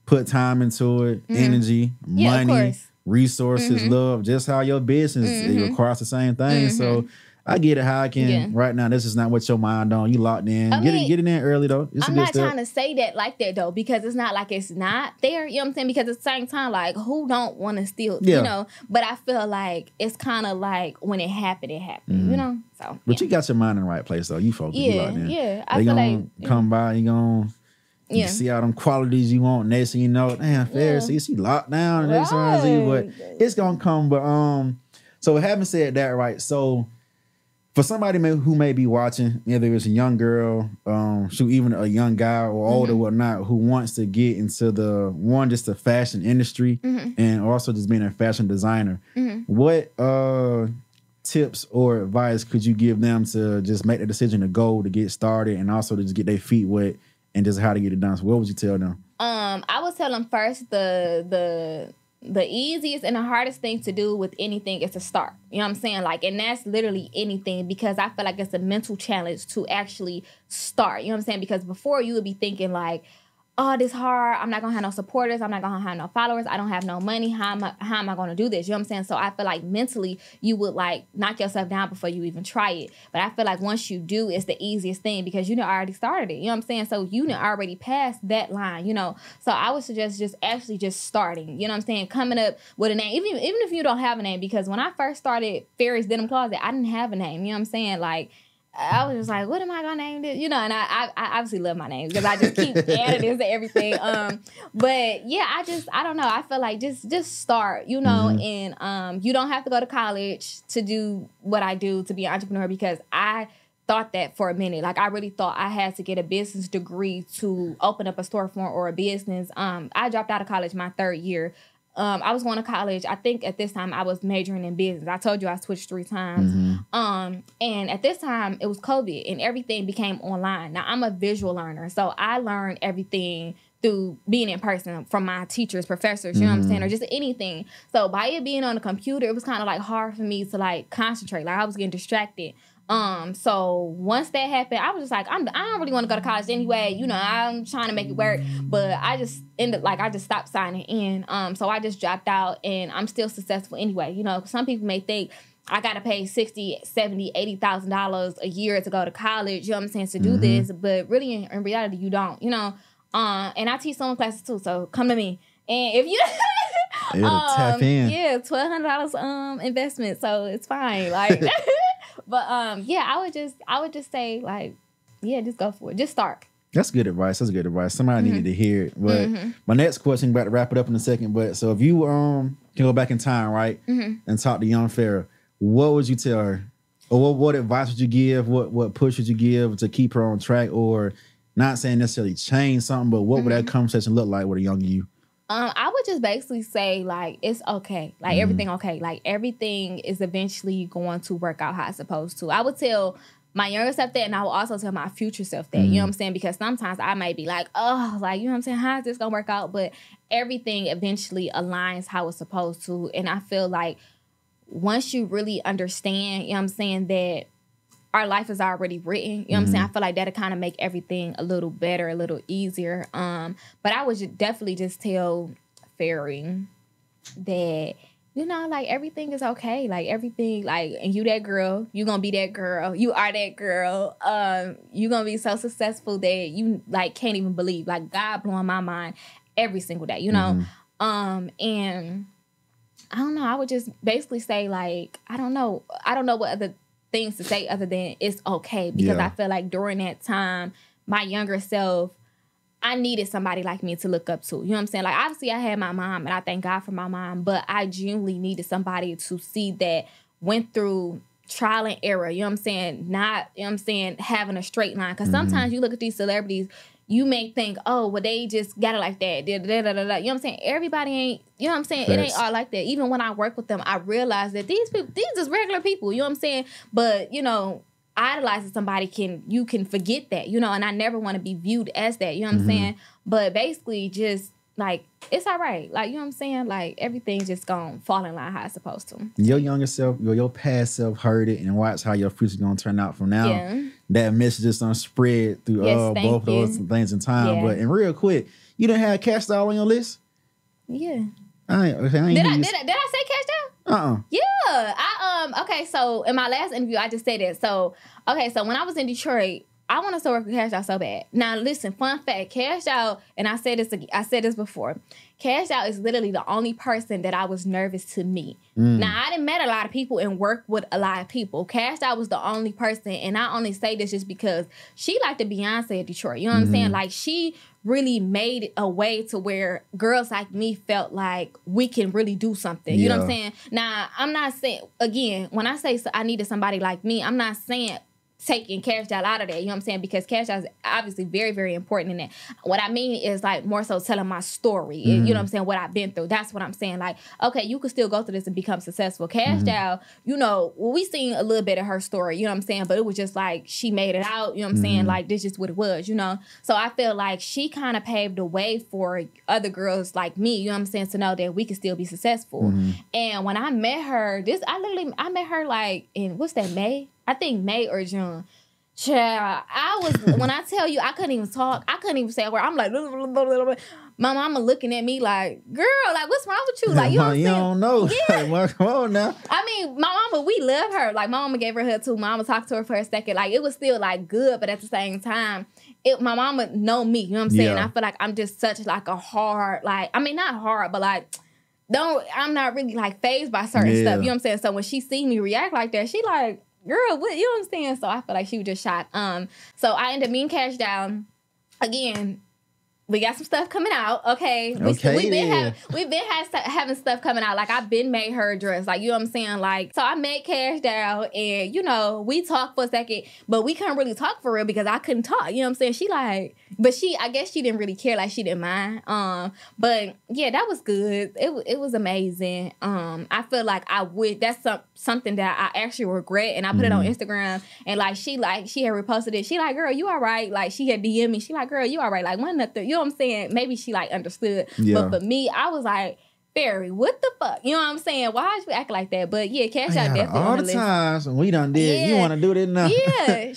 put time into it, energy, money, resources, love, just how your business it requires the same thing. So I get it how I can right now. This is not what your mind on. You locked in. Get it in early though. I'm not trying to say that like that though, because it's not like it's not there. You know what I'm saying? Because at the same time, like, who don't want to steal? You know. But I feel like it's kind of like when it happened, it happened. You know. So. But you got your mind in the right place though. You focus. You locked in. I feel like come by. You gonna. You see all them qualities you want. Next thing you know, damn, FarriC, she locked down. Next one, but it's gonna come. But so having said that, right? So for somebody who may be watching, whether it's a young girl, even a young guy or older, whatnot, who wants to get into just the fashion industry and also just being a fashion designer, what tips or advice could you give them to just make the decision to go to get started and also to just get their feet wet? And just how to get it done. So what would you tell them? I would tell them first the the easiest and the hardest thing to do with anything is to start. You know what I'm saying? Like, and that's literally anything, because I feel like it's a mental challenge to actually start. You know what I'm saying? Because before you would be thinking like, oh, this hard. I'm not going to have no supporters. I'm not going to have no followers. I don't have no money. How am I going to do this? You know what I'm saying? So I feel like mentally you would like knock yourself down before you even try it. But I feel like once you do, it's the easiest thing because you done already started it. You know what I'm saying? So you done already passed that line, you know? So I would suggest just starting, you know what I'm saying? Coming up with a name, even if you don't have a name, because when I first started FarriC Denim Closet, I didn't have a name. You know what I'm saying? Like, I was just like, what am I gonna name this? You know, and I obviously love my name because I just keep adding this to everything. But yeah, I don't know. I feel like just start, you know, and you don't have to go to college to do what I do to be an entrepreneur, because I thought that for a minute. Like, I really thought I had to get a business degree to open up a storefront or a business. I dropped out of college my 3rd year. I was going to college. I think at this time I was majoring in business. I told you I switched 3 times. And at this time it was COVID and everything became online. Now I'm a visual learner, so I learned everything through being in person from my teachers, professors, you know what I'm saying, or just anything. So by it being on the computer, it was kind of like hard for me to like concentrate. Like I was getting distracted. So once that happened, I was just like, I don't really want to go to college anyway. You know, I'm trying to make it work, but I just I just stopped signing in. So I just dropped out, and I'm still successful anyway. You know, some people may think I got to pay $60,000, $70,000, $80,000 a year to go to college, you know what I'm saying, to do this. But really, in reality, you don't, you know. And I teach sewing classes too, so come to me. And if you tap in. Yeah, $1,200 investment, so it's fine. Like but yeah, I would just say like, yeah, just go for it. Just start. That's good advice. That's good advice. Somebody needed to hear it. But my next question, about to wrap it up in a second. But so if you can go back in time, right, and talk to young FarriC, what would you tell her? Or what advice would you give? What push would you give to keep her on track? Or not saying necessarily change something, but what would that conversation look like with a young you? I would just basically say, like, it's okay. Like, everything okay. Like, everything is eventually going to work out how it's supposed to. I would tell my younger self that, and I will also tell my future self that, you know what I'm saying? Because sometimes I might be like, oh, like, you know what I'm saying? How is this going to work out? But everything eventually aligns how it's supposed to. And I feel like once you really understand, you know what I'm saying, that our life is already written, you know what I'm saying? I feel like that'll kind of make everything a little better, a little easier. But I would definitely just tell FarriC that, you know, like, everything is okay. Like, everything, like, and you that girl, you gonna be that girl. You are that girl. You gonna be so successful that you, like, can't even believe. Like, God blowing my mind every single day, you know? And I don't know. I would just basically say, like, I don't know what other things to say other than it's okay, because I feel like during that time, my younger self, I needed somebody like me to look up to. You know what I'm saying? Like, obviously I had my mom, and I thank God for my mom, but I genuinely needed somebody to see that went through trial and error, you know what I'm saying? Not, you know what I'm saying, having a straight line. Because sometimes you look at these celebrities, you may think, oh, well, they just got it like that. You know what I'm saying? Everybody ain't, you know what I'm saying? It ain't all like that. Even when I work with them, I realize that these people, these just regular people, you know what I'm saying? But, you know, idolizing somebody you can forget that, you know, and I never want to be viewed as that, you know what I'm saying? But basically just, like, it's all right. Like, you know what I'm saying? Like, everything's just gonna fall in line how it's supposed to. Your younger self, your past self heard it and watch how your future's gonna turn out from now. Yeah. That message is gonna spread through both those things in time. Yeah. But, and real quick, you didn't have Kash Doll on your list? Yeah. Did I say Kash Doll? Yeah. Okay, so in my last interview, I just said that. So, okay, so when I was in Detroit, I want to start working with Kash Doll so bad. Now, listen, fun fact, Kash Doll, and I said this before, Kash Doll is literally the only person that I was nervous to meet. Now, I didn't met a lot of people and work with a lot of people. Kash Doll was the only person, and I only say this just because she like the Beyonce of Detroit. You know what I'm saying? Like, she really made it a way to where girls like me felt like we can really do something. You know what I'm saying? Now, I'm not saying, again, when I say I needed somebody like me, I'm not saying taking Kash Doll out of that, you know what I'm saying? Because Kash Doll is obviously very, very important in that. What I mean is like more so telling my story, you know what I'm saying, what I've been through. That's what I'm saying. Like, okay, you could still go through this and become successful. Kash Doll, you know, we seen a little bit of her story, you know what I'm saying? But it was just like, she made it out, you know what I'm saying? Like, this is what it was, you know? So I feel like she kind of paved the way for other girls like me, you know what I'm saying, to know that we could still be successful. And when I met her, I met her like in, what's that, May? I think May or June. Child, when I tell you, I couldn't even talk. I couldn't even say a word. I'm like, my mama looking at me like, girl, like, what's wrong with you? Like, you know what I'm saying? You don't know. Yeah. Come on now. I mean, my mama, we love her. Like, my mama gave her hug too. My mama talked to her for a second. Like, it was still like good, but at the same time, my mama know me. You know what I'm saying? I feel like I'm just such like a hard, like, I mean, not hard, but like, I'm not really like fazed by certain stuff. You know what I'm saying? So when she see me react like that, she like, girl, what, you know what I'm saying? So I feel like she was just shocked. So I ended up meeting Kash Doll. Again, we got some stuff coming out, okay? We've been having stuff coming out. Like, I've been made her dress. Like, you know what I'm saying? Like, so I met Kash Doll, and, you know, we talked for a second, but we couldn't really talk for real because I couldn't talk. You know what I'm saying? She like, but I guess she didn't really care. Like, she didn't mind. But, yeah, that was good. It was amazing. I feel like that's something that I actually regret, and I put it on Instagram, and, like, she had reposted it. She like, girl, you all right? Like, she had DM me. She like, girl, you all right? Like, one nothing. You know what I'm saying? Maybe she like understood. But for me, I was like, FarriC, what the fuck? You know what I'm saying? Why is we acting like that? But yeah, Kash Doll definitely all on the the list. times we done did. You want to do this now? Yeah,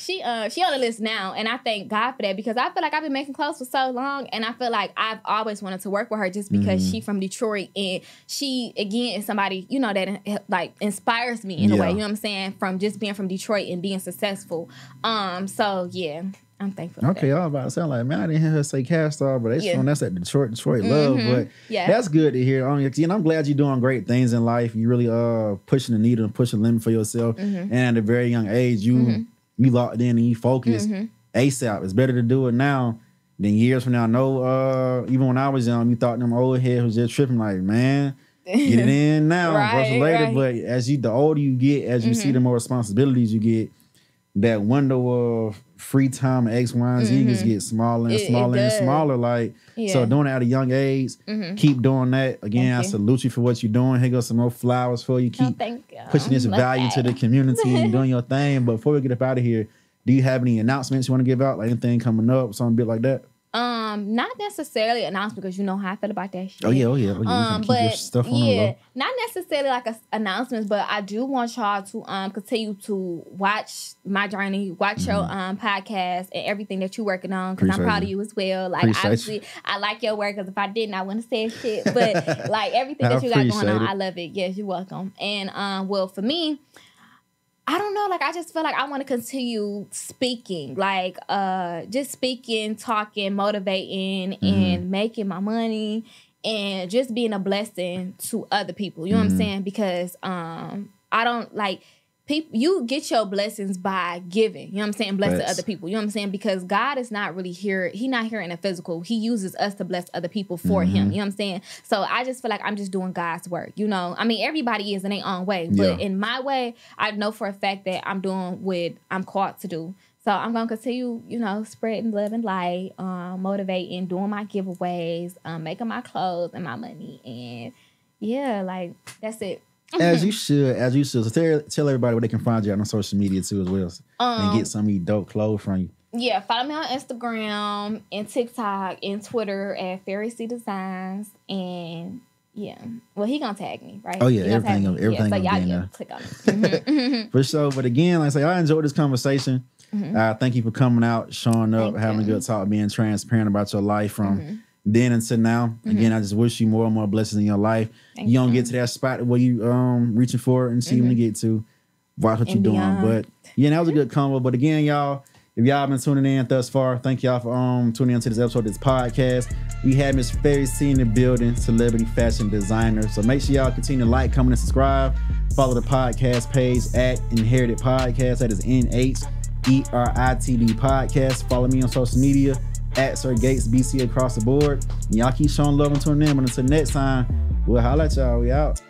she on the list now, and I thank God for that because I feel like I've been making clothes for so long, and I feel like I've always wanted to work with her just because she from Detroit, and she again is somebody, you know, that like inspires me in a way. You know what I'm saying? From just being from Detroit and being successful. So yeah. I'm thankful. Okay, I was about to sound like, man, I didn't hear her say Kash Doll, but that's that Detroit love. But that's good to hear. And I'm glad you're doing great things in life. You really pushing the needle and pushing the limit for yourself. And at a very young age, you locked in and you focused ASAP. It's better to do it now than years from now. No, even when I was young, you thought them old heads was just tripping like, man, get it in now versus later. But as the older you get, as you see the more responsibilities you get, that window of free time X, Y, and Z just get smaller and smaller and smaller. Like, so doing it at a young age, keep doing that. Again, I salute you for what you're doing. Here goes some more flowers for you. Keep pushing this value to the community and doing your thing. But before we get up out of here, do you have any announcements you want to give out? Like anything coming up, something a bit like that? Not necessarily announced because you know how I feel about that shit. Oh yeah. But your stuff on the low. Not necessarily like announcements, but I do want y'all to continue to watch my journey, watch your podcast and everything that you're working on because I'm proud of you as well. Like obviously, I like your work because if I didn't, I wouldn't say shit. But like everything that you got going on, I love it. Yes, you're welcome. And well, for me, I don't know, like, I just feel like I want to continue speaking, like, just speaking, talking, motivating, and making my money, and just being a blessing to other people, you know what I'm saying? Because I don't, like, you get your blessings by giving, you know what I'm saying? Bless to other people, you know what I'm saying? Because God is not really here, He's not here in the physical. He uses us to bless other people for Him, you know what I'm saying? So I just feel like I'm just doing God's work, you know? I mean, everybody is in their own way, but in my way, I know for a fact that I'm doing what I'm called to do. So I'm going to continue, you know, spreading love and light, motivating, doing my giveaways, making my clothes and my money, and yeah, like, that's it. As you should. So tell everybody where they can find you on social media too as well, and get some of these dope clothes from you. Yeah, follow me on Instagram and TikTok and Twitter at FarriC Designs, and yeah, well, he gonna tag me, right? Oh yeah, everything. So y'all click on it. For sure. But again, like I say, I enjoyed this conversation. Thank you for coming out, showing up, having a good talk, being transparent about your life from then until now. Again, I just wish you more and more blessings in your life. You don't get to that spot where you reaching for it and see when you get to. Watch what you're doing. But yeah, that was a good combo. But again, y'all, if y'all been tuning in thus far, thank y'all for tuning in to this episode of this podcast. We had Miss FarriC in the building, celebrity fashion designer. So make sure y'all continue to like, comment, and subscribe. Follow the podcast page at Inherited Podcast. That is NHERITD Podcast. Follow me on social media at Sir Gates BC across the board. And y'all keep showing love and tuning in. But until next time, we'll holla at y'all. We out.